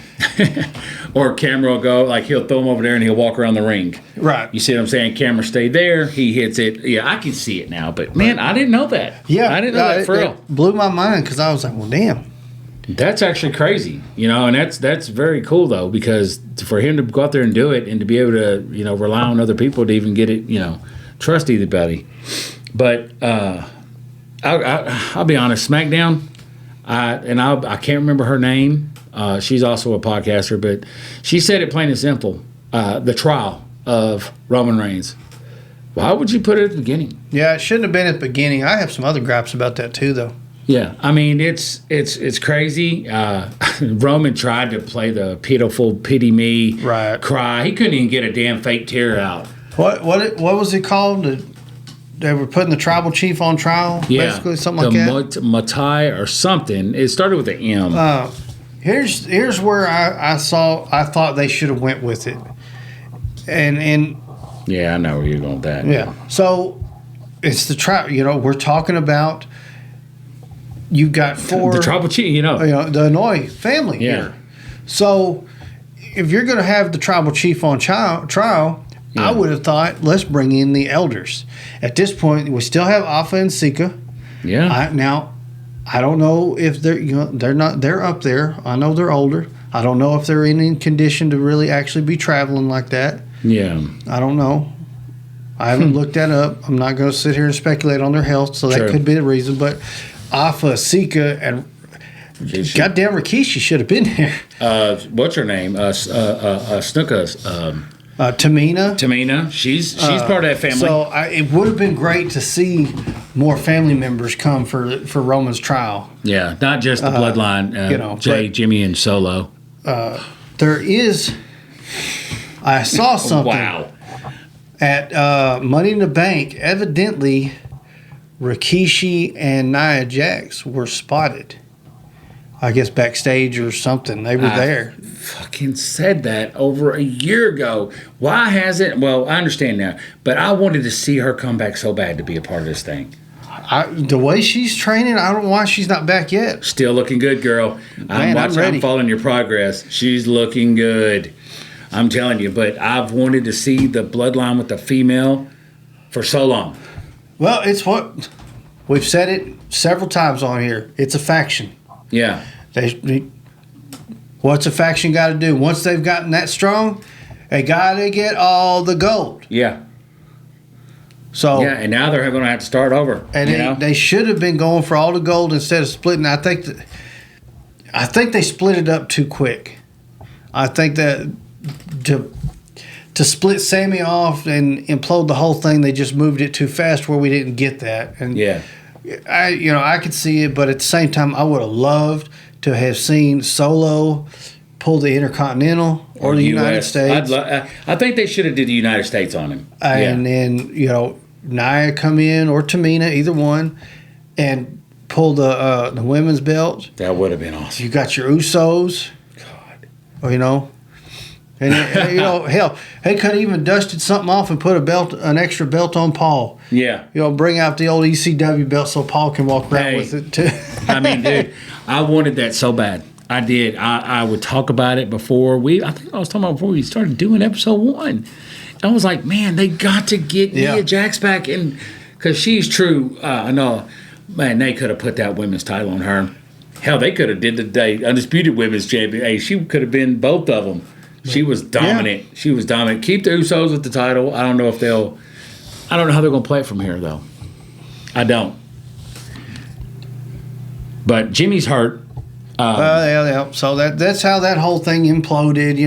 Or camera will go, like he'll throw him over there and he'll walk around the ring. Right. You see what I'm saying? Camera stay there. He hits it. Yeah, I can see it now. But man, I didn't know that. Yeah. I didn't know that for real. It blew my mind because I was like, well, damn. That's actually crazy, and that's very cool though, because for him to go out there and do it and to be able to, rely on other people to even get it, trust anybody. But I'll be honest, SmackDown, I can't remember her name. She's also a podcaster, but she said it plain and simple. The trial of Roman Reigns. Why would you put it at the beginning? Yeah, it shouldn't have been at the beginning. I have some other gripes about that too, though. Yeah, I mean it's crazy. Roman tried to play the pitiful pity me cry. He couldn't even get a damn fake tear out. What was it called? They were putting the tribal chief on trial, basically something like that. Matai or something. It started with an M. Here's where I thought they should have went with it, and yeah, I know where you're going with that. Yeah, so it's the trial. We're talking about. You've got the tribal chief, the Hanoi family here. So if you're going to have the tribal chief on trial, I would have thought, let's bring in the elders. At this point, we still have Alpha and Sika. Yeah. I don't know if they're up there. I know they're older. I don't know if they're in any condition to really actually be traveling like that. Yeah. I don't know. I haven't looked that up. I'm not going to sit here and speculate on their health, so that could be the reason. But Alpha, Sika, and goddamn Rikishi should have been there. What's her name? Snuka's. Tamina. She's part of that family. So it would have been great to see more family members come for Roman's trial. Yeah, not just the bloodline. Jay, Jimmy, and Solo. There is. I saw something. Wow. At Money in the Bank, evidently, Rikishi and Nia Jax were spotted. I guess backstage or something. They were there. Fucking said that over a year ago. Why hasn't? Well, I understand now, but I wanted to see her come back so bad to be a part of this thing. The way she's training, I don't know why she's not back yet. Still looking good, girl. I'm following your progress. She's looking good. I'm telling you, but I've wanted to see the bloodline with the female for so long. Well, it's what we've said it several times on here. It's a faction. Yeah. What's a faction got to do? Once they've gotten that strong, they got to get all the gold. Yeah. So yeah, and now they're going to have to start over. And they should have been going for all the gold instead of splitting. I think they split it up too quick. I think that to split Sammy off and implode the whole thing, they just moved it too fast where we didn't get that. And yeah. I could see it, but at the same time, I would have loved to have seen Solo pull the Intercontinental or the United US. States. I think they should have did the United States on him. And then, Nia come in or Tamina, either one, and pull the women's belt. That would have been awesome. You got your Usos. God. And hell, they could have even dusted something off and put an extra belt on Paul. Yeah. Bring out the old ECW belt so Paul can walk around with it too. I mean, dude, I wanted that so bad. I did. I would talk about it before I think I was talking about before we started doing episode 1. I was like, man, they got to get Nia Jax back in because she's true. I know, man, they could have put that women's title on her. Hell, they could have did the undisputed women's champion. Hey, she could have been both of them. She was dominant. Yeah. She was dominant. Keep the Usos with the title. I don't know how they're going to play it from here, though. I don't. But Jimmy's hurt. So that's how that whole thing imploded.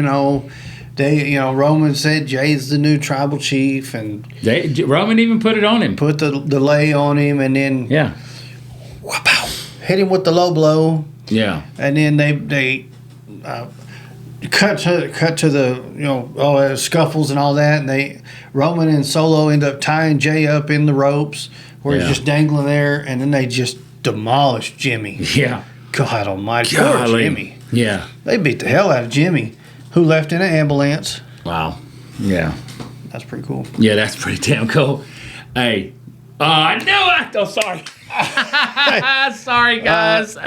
Roman said Jay's the new tribal chief, and Roman even put it on him. Put the lay on him, and then hit him with the low blow. Yeah, and then they cut to the scuffles and all that, and Roman and Solo end up tying Jay up in the ropes where he's just dangling there, and then they just demolished Jimmy. Yeah. God almighty. Poor Jimmy. Yeah. They beat the hell out of Jimmy, who left in an ambulance. Wow. Yeah. That's pretty cool. Yeah, that's pretty damn cool. Hey. I knew it. Oh, sorry. Sorry, guys.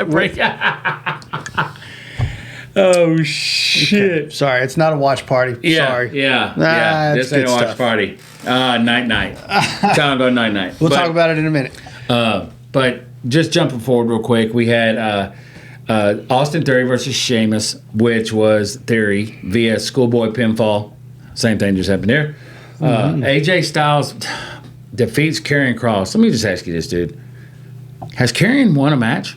Oh, shit. Okay. Sorry, it's not a watch party. Yeah, Sorry. Yeah. This ain't a watch party. Night. Time to go night. We'll talk about it in a minute. But just jumping forward real quick, we had Austin Theory versus Sheamus, which was Theory via schoolboy pinfall. Same thing just happened there. AJ Styles defeats Karrion Kross. Let me just ask you this, dude. Has Karrion won a match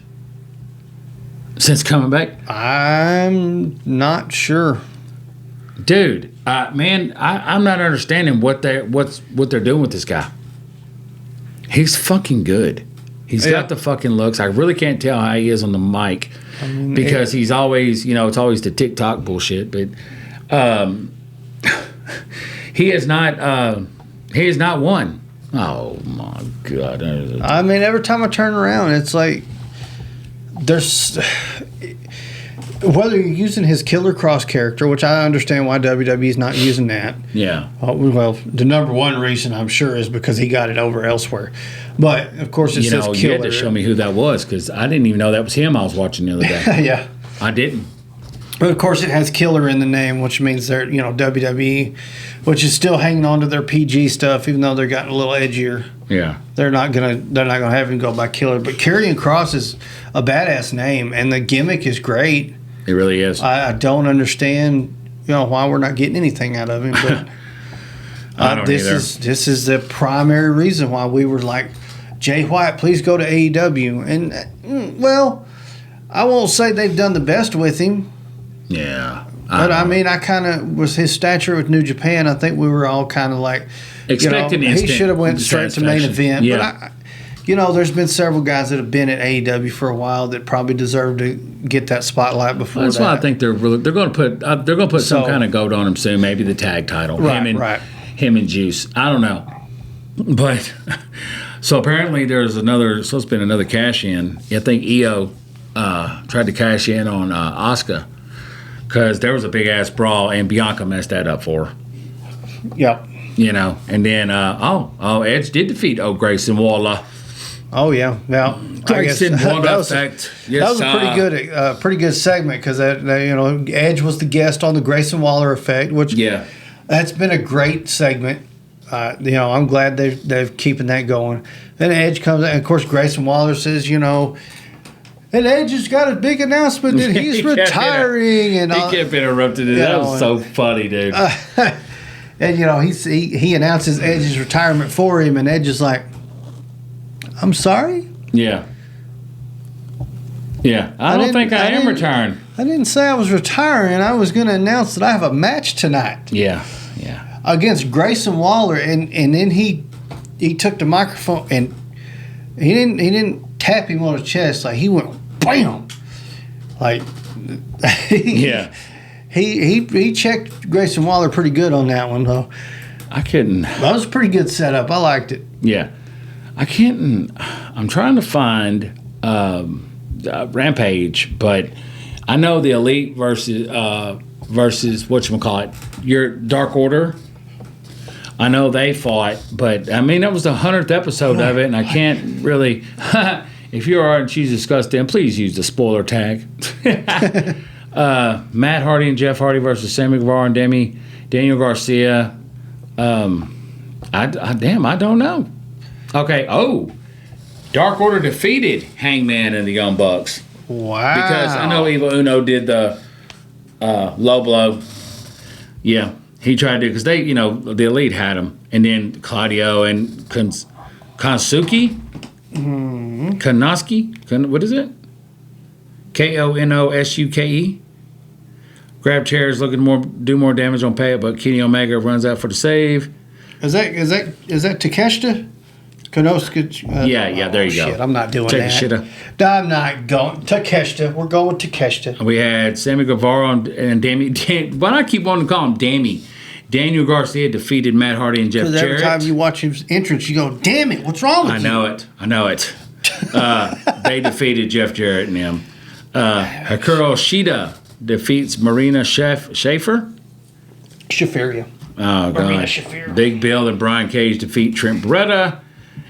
since coming back? I'm not sure. Dude, man, I'm not understanding what they're doing with this guy. He's fucking good. He's got the fucking looks. I really can't tell how he is on the mic because he's always, it's always the TikTok bullshit. But he has not won. Oh my God! I mean, every time I turn around, it's like there's whether you're using his Killer Cross character, which I understand why WWE's not using that. Yeah. Well, the number one reason I'm sure is because he got it over elsewhere. But of course, it says Killer. You had to show me who that was because I didn't even know that was him. I was watching the other day. Yeah. I didn't. But of course, it has Killer in the name, which means they're WWE, which is still hanging on to their PG stuff, even though they're getting a little edgier. Yeah. They're not gonna have him go by Killer. But Karrion Kross is a badass name, and the gimmick is great. It really is. I don't understand, why we're not getting anything out of him. But I don't either. This is the primary reason why we were like, Jay White, please go to AEW. And well, I won't say they've done the best with him. Yeah. I kind of was his stature with New Japan. I think we were all kind of like expecting he should have went straight to main event. Yeah. But there's been several guys that have been at AEW for a while that probably deserve to get that spotlight before. That's why I think they're going to put some kind of goat on him soon. Maybe the tag title. Right. Him and Juice. I don't know, but so apparently there's supposed to be another cash in. I think EO tried to cash in on Asuka. Because there was a big ass brawl and Bianca messed that up for her. Yep. And then Edge did defeat Grayson Waller. Oh yeah. Well, Grayson Waller effect. That was a pretty good segment because Edge was the guest on the Grayson Waller effect, which that's been a great segment. I'm glad they're keeping that going. Then Edge comes out, and of course Grayson Waller says, and Edge has got a big announcement that he's retiring. And he kept interrupting it. That was so funny, dude. And he announces Edge's retirement for him, and Edge is like, "I'm sorry." Yeah. I don't think I am retiring. I didn't say I was retiring. I was going to announce that I have a match tonight. Yeah. Against Grayson Waller, and then he took the microphone and he didn't tap him on the chest, like he went bam, Like, Yeah. he checked Grayson Waller pretty good on that one, though. I couldn't. That was a pretty good setup. I liked it. Yeah. I can't. I'm trying to find Rampage, but I know the Elite versus whatchamacallit, your Dark Order. I know they fought, but I mean, that was the 100th episode of it, and I can't really. If you are and she's disgusting, please use the spoiler tag. Matt Hardy and Jeff Hardy versus Sammy Guevara and Daniel Garcia. I don't know. Okay. Oh, Dark Order defeated Hangman and the Young Bucks. Wow. Because I know Evil Uno did the low blow. Yeah, he tried to, because they, the Elite had him, and then Claudio and Konsuke. Konosuke? What is it? Konosuke. Grab chairs, looking to do more damage on pay, but Kenny Omega runs out for the save. Is that Takeshita? Konosuke? Yeah, there you go. Shit, I'm not doing that. I'm not going. Takeshita. We're going with Takeshita. We had Sammy Guevara and Why do I keep wanting to call him Dammy? Daniel Garcia defeated Matt Hardy and Jeff Jarrett. Every time you watch his entrance, you go, damn it, what's wrong with you? I know it. They defeated Jeff Jarrett and him. Hikaru Shida defeats Marina Schaefer. Shafiria. Oh, God. Big Bill and Brian Cage defeat Trent Beretta.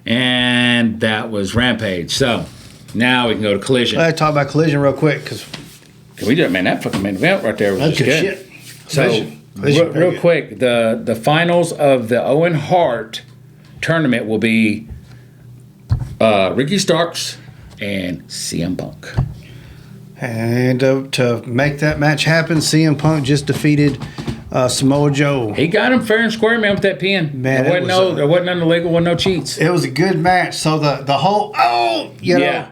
And that was Rampage. So, now we can go to Collision. Let's talk about Collision real quick. Can we do it, man? That fucking main event right there was that's just good. Shit. So, real quick, the finals of the Owen Hart tournament will be Ricky Starks and CM Punk. And to make that match happen, CM Punk just defeated Samoa Joe. He got him fair and square, man, with that pin. Man, there wasn't nothing illegal, wasn't no cheats. It was a good match. So the whole yeah.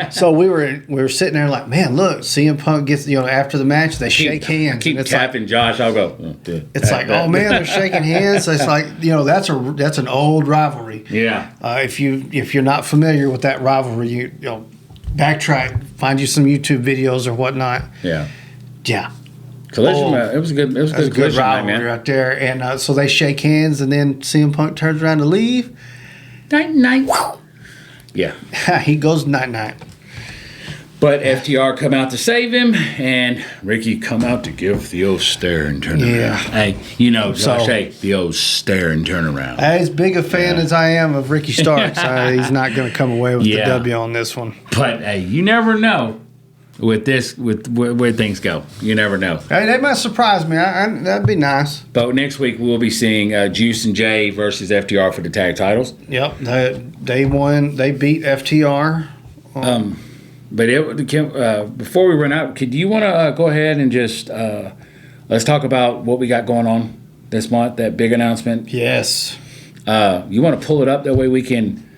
So we were sitting there like, man, look, CM Punk gets after the match they shake hands. I keep tapping like, Josh. I'll go. It's like, oh man, they're shaking hands. It's like that's an old rivalry. Yeah. If you're not familiar with that rivalry, you backtrack, find you some YouTube videos or whatnot. Yeah. Yeah. Collision, it was a good rivalry right there. And so they shake hands, and then CM Punk turns around to leave. Night. Yeah. He goes night. But FTR come out to save him, and Ricky come out to give the old stare and turn around. Yeah. Hey, Josh, the old stare and turn around. As big a fan as I am of Ricky Starks, he's not going to come away with the W on this one. But hey, you never know with where things go. You never know. Hey, that might surprise me. That'd be nice. But next week we'll be seeing Juice and Jay versus FTR for the tag titles. Yep, they won. They beat FTR. But before we run out, do you want to go ahead and just let's talk about what we got going on this month? That big announcement. Yes. You want to pull it up that way we can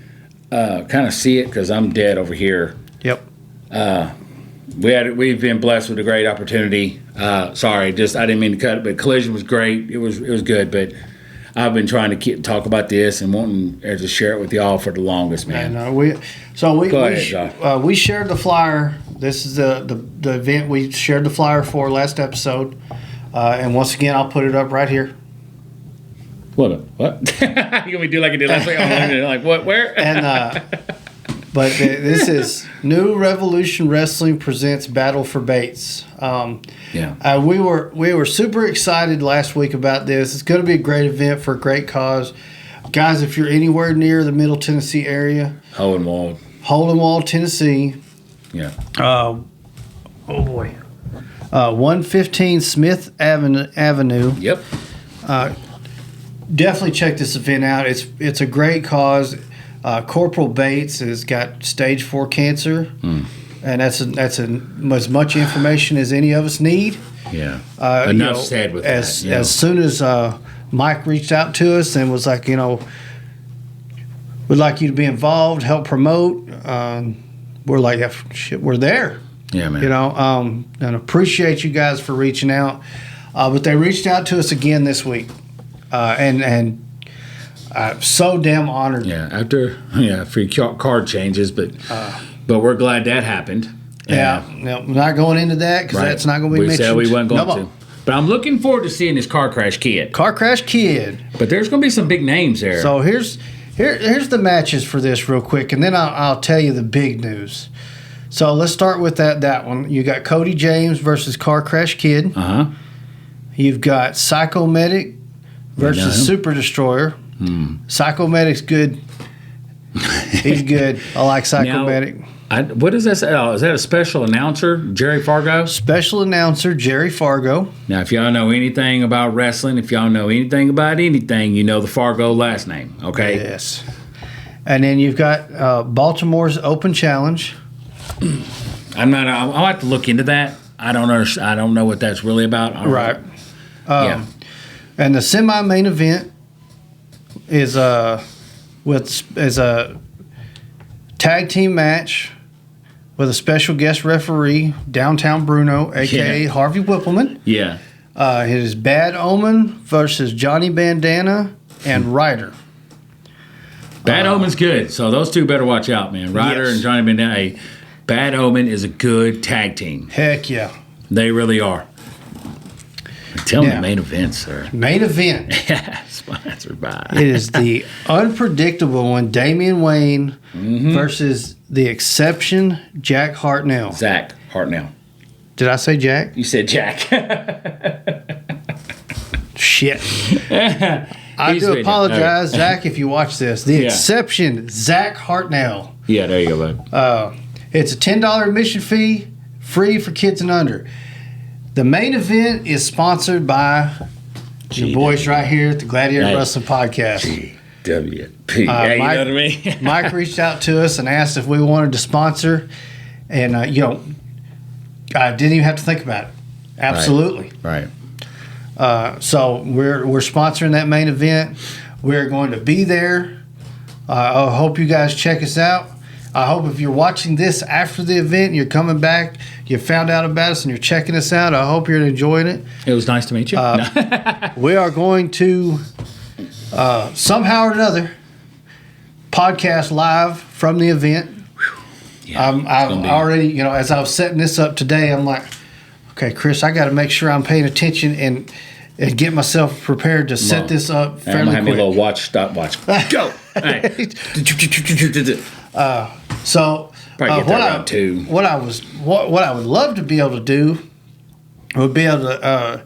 kind of see it, because I'm dead over here. Yep. We've been blessed with a great opportunity. Sorry, I didn't mean to cut it, but Collision was great. It was good, but I've been trying to talk about this and wanting to share it with y'all for the longest, man. Go ahead, Josh. We shared the flyer. This is the event we shared the flyer for last episode, and once again, I'll put it up right here. What? You gonna do like I did last week? Like what? Where? And but this is New Revolution Wrestling presents Battle for Bates. We were super excited last week about this. It's going to be a great event for a great cause, guys. If you're anywhere near the Middle Tennessee area, Hole in Wall, Tennessee. Yeah. Oh boy. 115 Smith Avenue. Yep. Definitely check this event out. It's a great cause. Corporal Bates has got stage 4 cancer, and that's as much information as any of us need. Yeah. Enough said with that. As soon as Mike reached out to us and was like, we'd like you to be involved, help promote. We're like, yeah, shit, we're there. Yeah, man. And appreciate you guys for reaching out. But they reached out to us again this week, and so damn honored. Yeah, after free card changes, but we're glad that happened. Yeah, no, we're not going into that because that's not going to be we mentioned. said we weren't going No to. more. But I'm looking forward to seeing this Car Crash Kid. Car Crash Kid. But there's going to be some big names there. So here's the matches for this real quick, and then I'll tell you the big news. So let's start with that one. You got Cody James versus Car Crash Kid. You've got Psycho Medic versus Super Destroyer. Psycho Medic's good. He's good. I like Psycho Medic. What is that? Oh, is that a special announcer, Jerry Fargo? Special announcer, Jerry Fargo. Now, if y'all know anything about wrestling, if y'all know anything about anything, you know the Fargo last name, okay? Yes. And then you've got Baltimore's Open Challenge. I'll have to look into that. I don't know what that's really about. Right. Yeah. And the semi-main event is a tag team match with a special guest referee, Downtown Bruno, a.k.a. Harvey Whippleman. Yeah. It is Bad Omen versus Johnny Bandana and Ryder. Bad Omen's good, so those two better watch out, man. Ryder and Johnny Bandana. Hey, Bad Omen is a good tag team. Heck yeah. They really are. Tell me the main event, sir. Main event. Sponsored by. It is the unpredictable one, Damian Wayne versus the exception, Jack Hartnell. Zach Hartnell. Did I say Jack? You said Jack. Shit. I do apologize, Zach, if you watch this. The exception, Zach Hartnell. Yeah, there you go, bud. It's a $10 admission fee, free for kids and under. The main event is sponsored by the boys right here at the Gladiator Wrestling Podcast. GWP. You know what I mean? Mike reached out to us and asked if we wanted to sponsor, and I didn't even have to think about it. Absolutely. Right. So we're sponsoring that main event. We're going to be there. I hope you guys check us out. I hope if you're watching this after the event, you're coming back, you found out about us, and you're checking us out. I hope you're enjoying it. It was nice to meet you. We are going to, somehow or another, podcast live from the event. Yeah, I've already, as I was setting this up today, I'm like, okay, Chris, I got to make sure I'm paying attention and get myself prepared to set this up fairly I'm gonna have quick. me a little stopwatch. Go. So what I would love to be able to do would be able to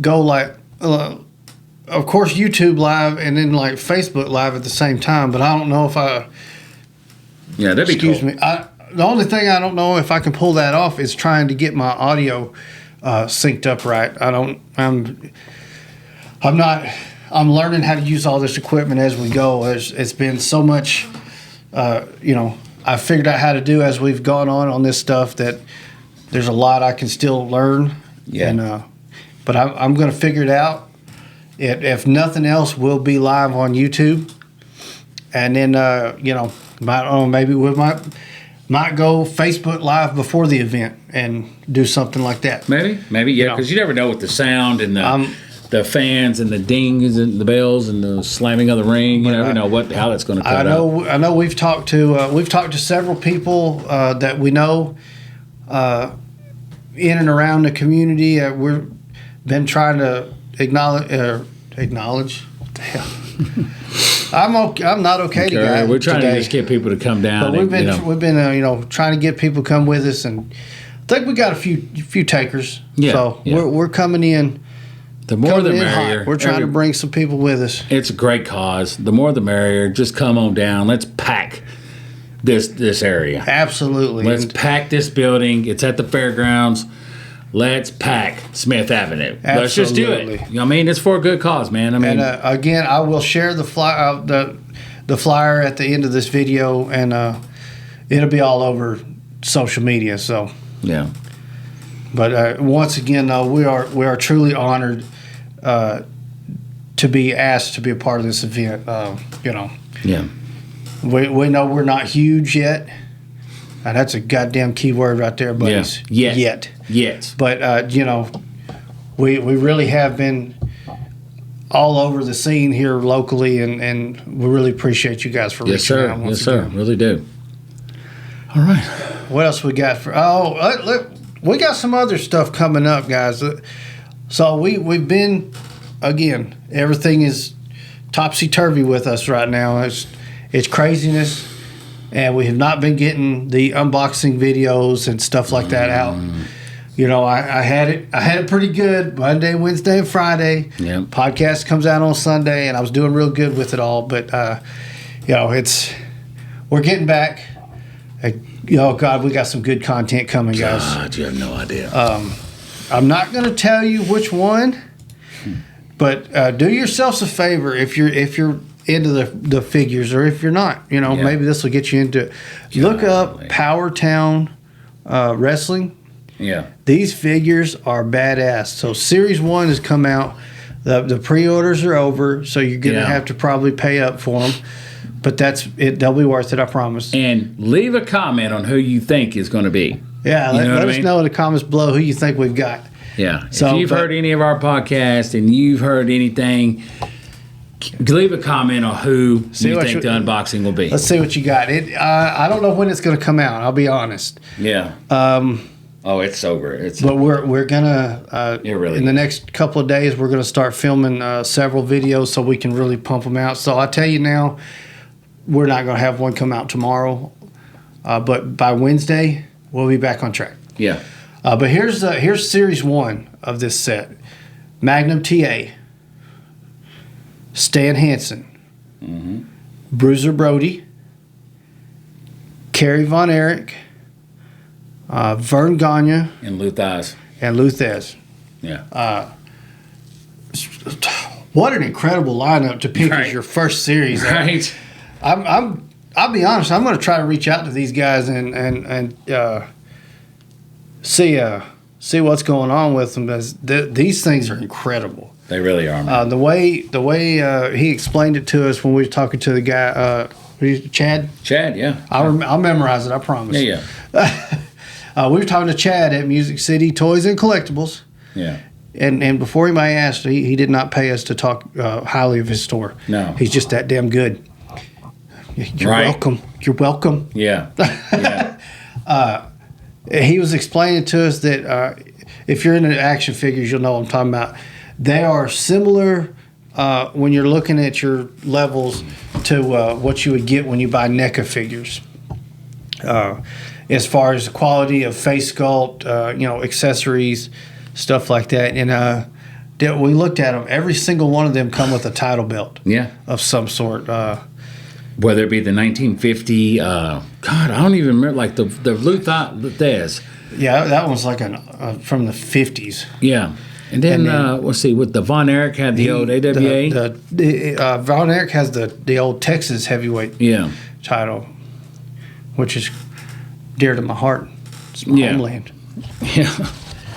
go like, of course, YouTube live and then like Facebook live at the same time. But I don't know if I. Yeah, that'd be excuse cool. me. The only thing I don't know if I can pull that off is trying to get my audio synced up right. I'm learning how to use all this equipment as we go. It's been so much, I figured out how to do as we've gone on this stuff that there's a lot I can still learn. Yeah. And, but I'm going to figure it out. If nothing else, we'll be live on YouTube. And then, maybe we might go Facebook Live before the event and do something like that. Maybe, yeah, because you never know with the sound and the fans and the dings and the bells and the slamming of the ring. You never know how that's going to cut out. I know. We've talked to several people that we know in and around the community. We've been trying to acknowledge. What the hell? I'm not okay today. We're trying to just get people to come down. But we've been trying to get people to come with us, and I think we got a few takers. Yeah, so yeah. we're coming in. The more the merrier. Hot. We're trying to bring some people with us. It's a great cause. The more the merrier. Just come on down. Let's pack this area. Absolutely. Let's pack this building. It's at the fairgrounds. Let's pack Smith Avenue. Absolutely. Let's just do it. You know what I mean? It's for a good cause, man. I mean, and again, I will share the flyer at the end of this video, and it'll be all over social media. So yeah. But once again, though, we are truly honored to be asked to be a part of this event. Yeah. We know we're not huge yet. And that's a goddamn key word right there, buddies. Yeah. Yet. Yes. But, we really have been all over the scene here locally, and we really appreciate you guys for reaching out. Yes, sir. Really do. All right. What else we got for? Look, we got some other stuff coming up, guys. So we've been, again, everything is topsy turvy with us right now. It's craziness, and we have not been getting the unboxing videos and stuff like that out. You know, I had it pretty good Monday, Wednesday, and Friday. Yep. Podcast comes out on Sunday, and I was doing real good with it all. But you know, we're getting back. God, we got some good content coming, guys. God, you have no idea. I'm not going to tell you which one, but do yourselves a favor if you're into the figures, or if you're not. You know, maybe this will get you into it. Look up Power Town Wrestling. Yeah. These figures are badass. So Series 1 has come out. The pre-orders are over, so you're going to have to probably pay up for them. But that's it. They'll be worth it, I promise. And leave a comment on who you think is going to be. Yeah, let us know in the comments below who you think we've got. Yeah. So, if you've heard any of our podcasts and you've heard anything, leave a comment on who you think the unboxing will be. Let's see what you got. I don't know when it's going to come out. I'll be honest. Yeah. It's over. But we're gonna in the next couple of days we're gonna start filming several videos so we can really pump them out. So I tell you now, we're not gonna have one come out tomorrow, but by Wednesday we'll be back on track. Yeah. But here's Series 1 of this set: Magnum TA, Stan Hansen, Bruiser Brody, Kerry Von Erich, Vern Gagne, and Luthez. Yeah. What an incredible lineup to pick as your first series. Right. I'll be honest. I'm going to try to reach out to these guys and see what's going on with them. These things are incredible. They really are, man. The way he explained it to us when we were talking to the guy, Chad. Chad, yeah. I'll memorize it. I promise. Yeah. We were talking to Chad at Music City Toys and Collectibles. Yeah. And before anybody asked, he did not pay us to talk highly of his store. No. He's just that damn good. You're welcome. You're welcome. Yeah. Yeah. He was explaining to us that if you're into action figures, you'll know what I'm talking about. They are similar when you're looking at your levels to what you would get when you buy NECA figures. As far as the quality of face sculpt, accessories, stuff like that. And we looked at them. Every single one of them come with a title belt. Yeah. Of some sort. Whether it be the 1950, God, I don't even remember, like the Luthez. Yeah, that one's like from the 50s. Yeah. And then let's see, with the Von Erich had the old AWA. Von Erich has the old Texas heavyweight title, which is dear to my heart. It's my homeland. Yeah.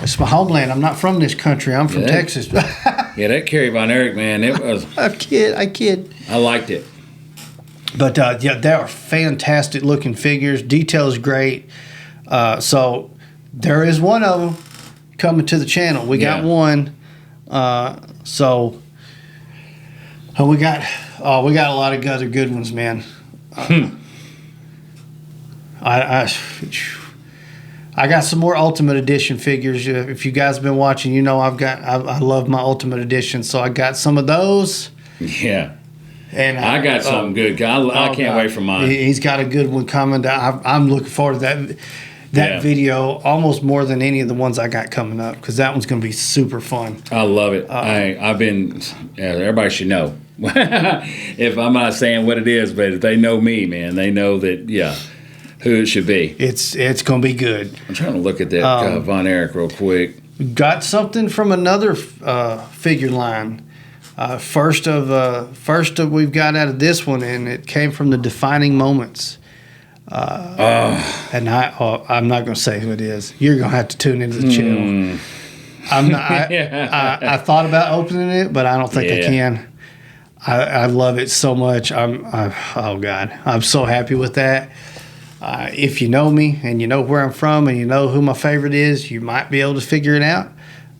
It's my homeland. I'm not from this country. I'm from Texas. Yeah, that Kerry Von Erich, man, it was. I kid. I liked it. But they are fantastic looking figures. Detail's great. So there is one of them coming to the channel. We got one. So we got a lot of other good ones, man. I got some more Ultimate Edition figures. If you guys have been watching, you know I love my Ultimate Edition. So I got some of those. Yeah. And I got something good. I can't wait for mine. He's got a good one coming. I'm looking forward to that video almost more than any of the ones I got coming up, because that one's going to be super fun. I love it. I've been. Everybody should know. If I'm not saying what it is, but if they know me, man, they know that. Yeah, who it should be. It's going to be good. I'm trying to look at that Von Erich real quick. Got something from another figure line. First of we've got out of this one, and it came from the Defining Moments. And I'm not going to say who it is. You're going to have to tune into the channel. I'm not. I thought about opening it, but I don't think I can. I love it so much. Oh God, I'm so happy with that. If you know me and you know where I'm from and you know who my favorite is, you might be able to figure it out.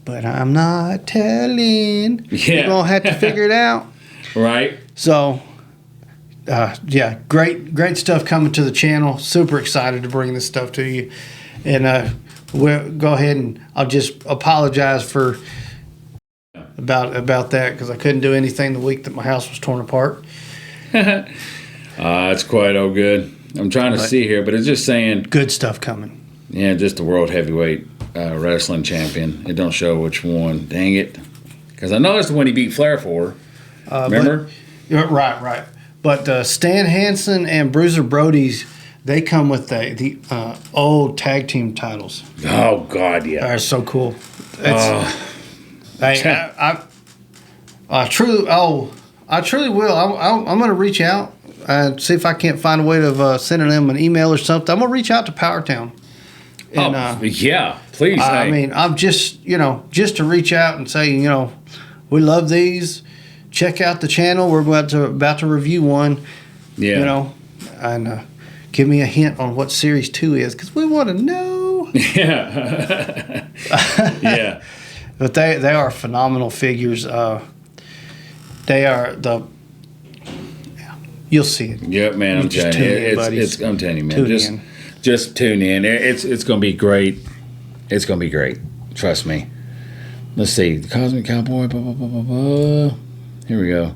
But I'm not telling. You're going to have to figure it out. Right. So yeah, great stuff coming to the channel. Super excited to bring this stuff to you. And we'll go ahead and I'll just apologize for about that because I couldn't do anything the week that my house was torn apart. It's quite all good. I'm trying to see here, but it's just saying good stuff coming. Yeah, just the world heavyweight wrestling champion. It don't show which one. Dang it. Because I know it's the one he beat Flair for. Remember? Right. But Stan Hansen and Bruiser Brody's, they come with the old tag team titles. Oh, God, yeah. They're so cool. I truly will. I'm going to reach out and see if I can't find a way of sending them an email or something. I'm going to reach out to Powertown. And, yeah, please. I mean, I'm just to reach out and say, we love these. Check out the channel. We're about to review one. Yeah. And give me a hint on what Series 2 is because we want to know. Yeah. Yeah. But they are phenomenal figures. They are you'll see it. Yep, man. I'm telling you, I'm telling you, man. Just tune in. It's going to be great. It's going to be great. Trust me. Let's see. The Cosmic Cowboy. Blah, blah, blah, blah, blah. Here we go.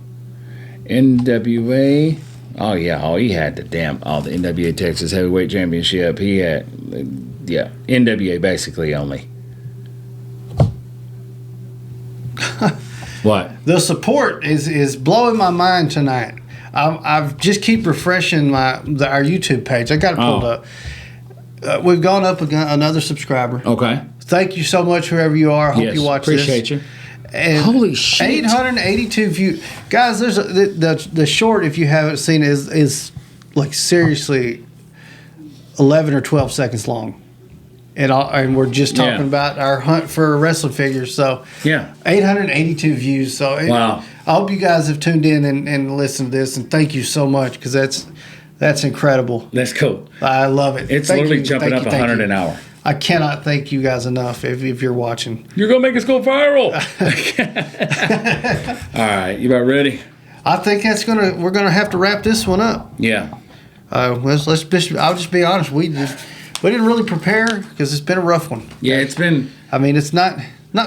NWA. Oh, yeah. Oh, he had the NWA Texas Heavyweight Championship. He had, NWA basically only. What? The support is blowing my mind tonight. I've just keep refreshing our YouTube page. I got it pulled up. We've gone up another subscriber. Okay. Thank you so much, whoever you are. I hope you watch appreciate this. You. And holy shit! 882 views, guys. There's the short. If you haven't seen it, is like seriously 11 or 12 seconds long, and we're just talking about our hunt for wrestling figures. So 882 views. So wow. I hope you guys have tuned in and listened to this, and thank you so much because that's incredible. That's cool. I love it. It's literally jumping up 100 an hour. I cannot thank you guys enough if you're watching. You're going to make us go viral. All right. You about ready? I think we're going to have to wrap this one up. Yeah. I'll just be honest. We didn't really prepare because it's been a rough one. Yeah, it's been. I mean, it's not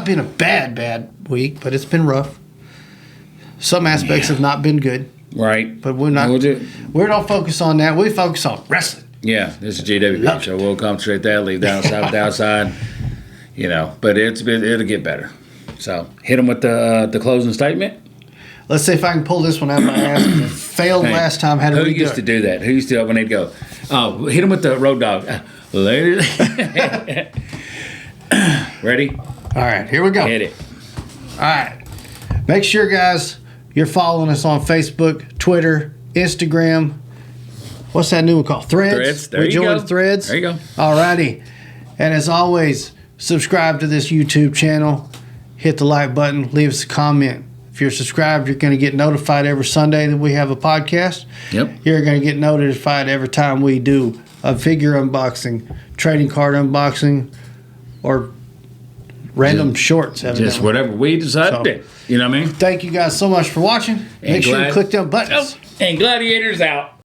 been a bad week, but it's been rough. Some aspects have not been good. Right. But we don't focus on that. We focus on wrestling. Yeah, this is GWP show. We'll concentrate that, leave the outside with the outside. But it'll get better. So hit them with the closing statement. Let's see if I can pull this one out of my ass. It failed last time. How do we do it? Who used to do that? Who used to when they'd go? Oh, hit them with the road dog. Later. Ready? All right, here we go. Hit it. All right. Make sure, guys, you're following us on Facebook, Twitter, Instagram. What's that new one called? Threads. There you go. Threads. There you go. All righty. And as always, subscribe to this YouTube channel. Hit the like button. Leave us a comment. If you're subscribed, you're going to get notified every Sunday that we have a podcast. Yep. You're going to get notified every time we do a figure unboxing, trading card unboxing, or random shorts. Just whatever we decide to do. You know what I mean? Thank you guys so much for watching. Make sure you click them buttons. And Gladiators out.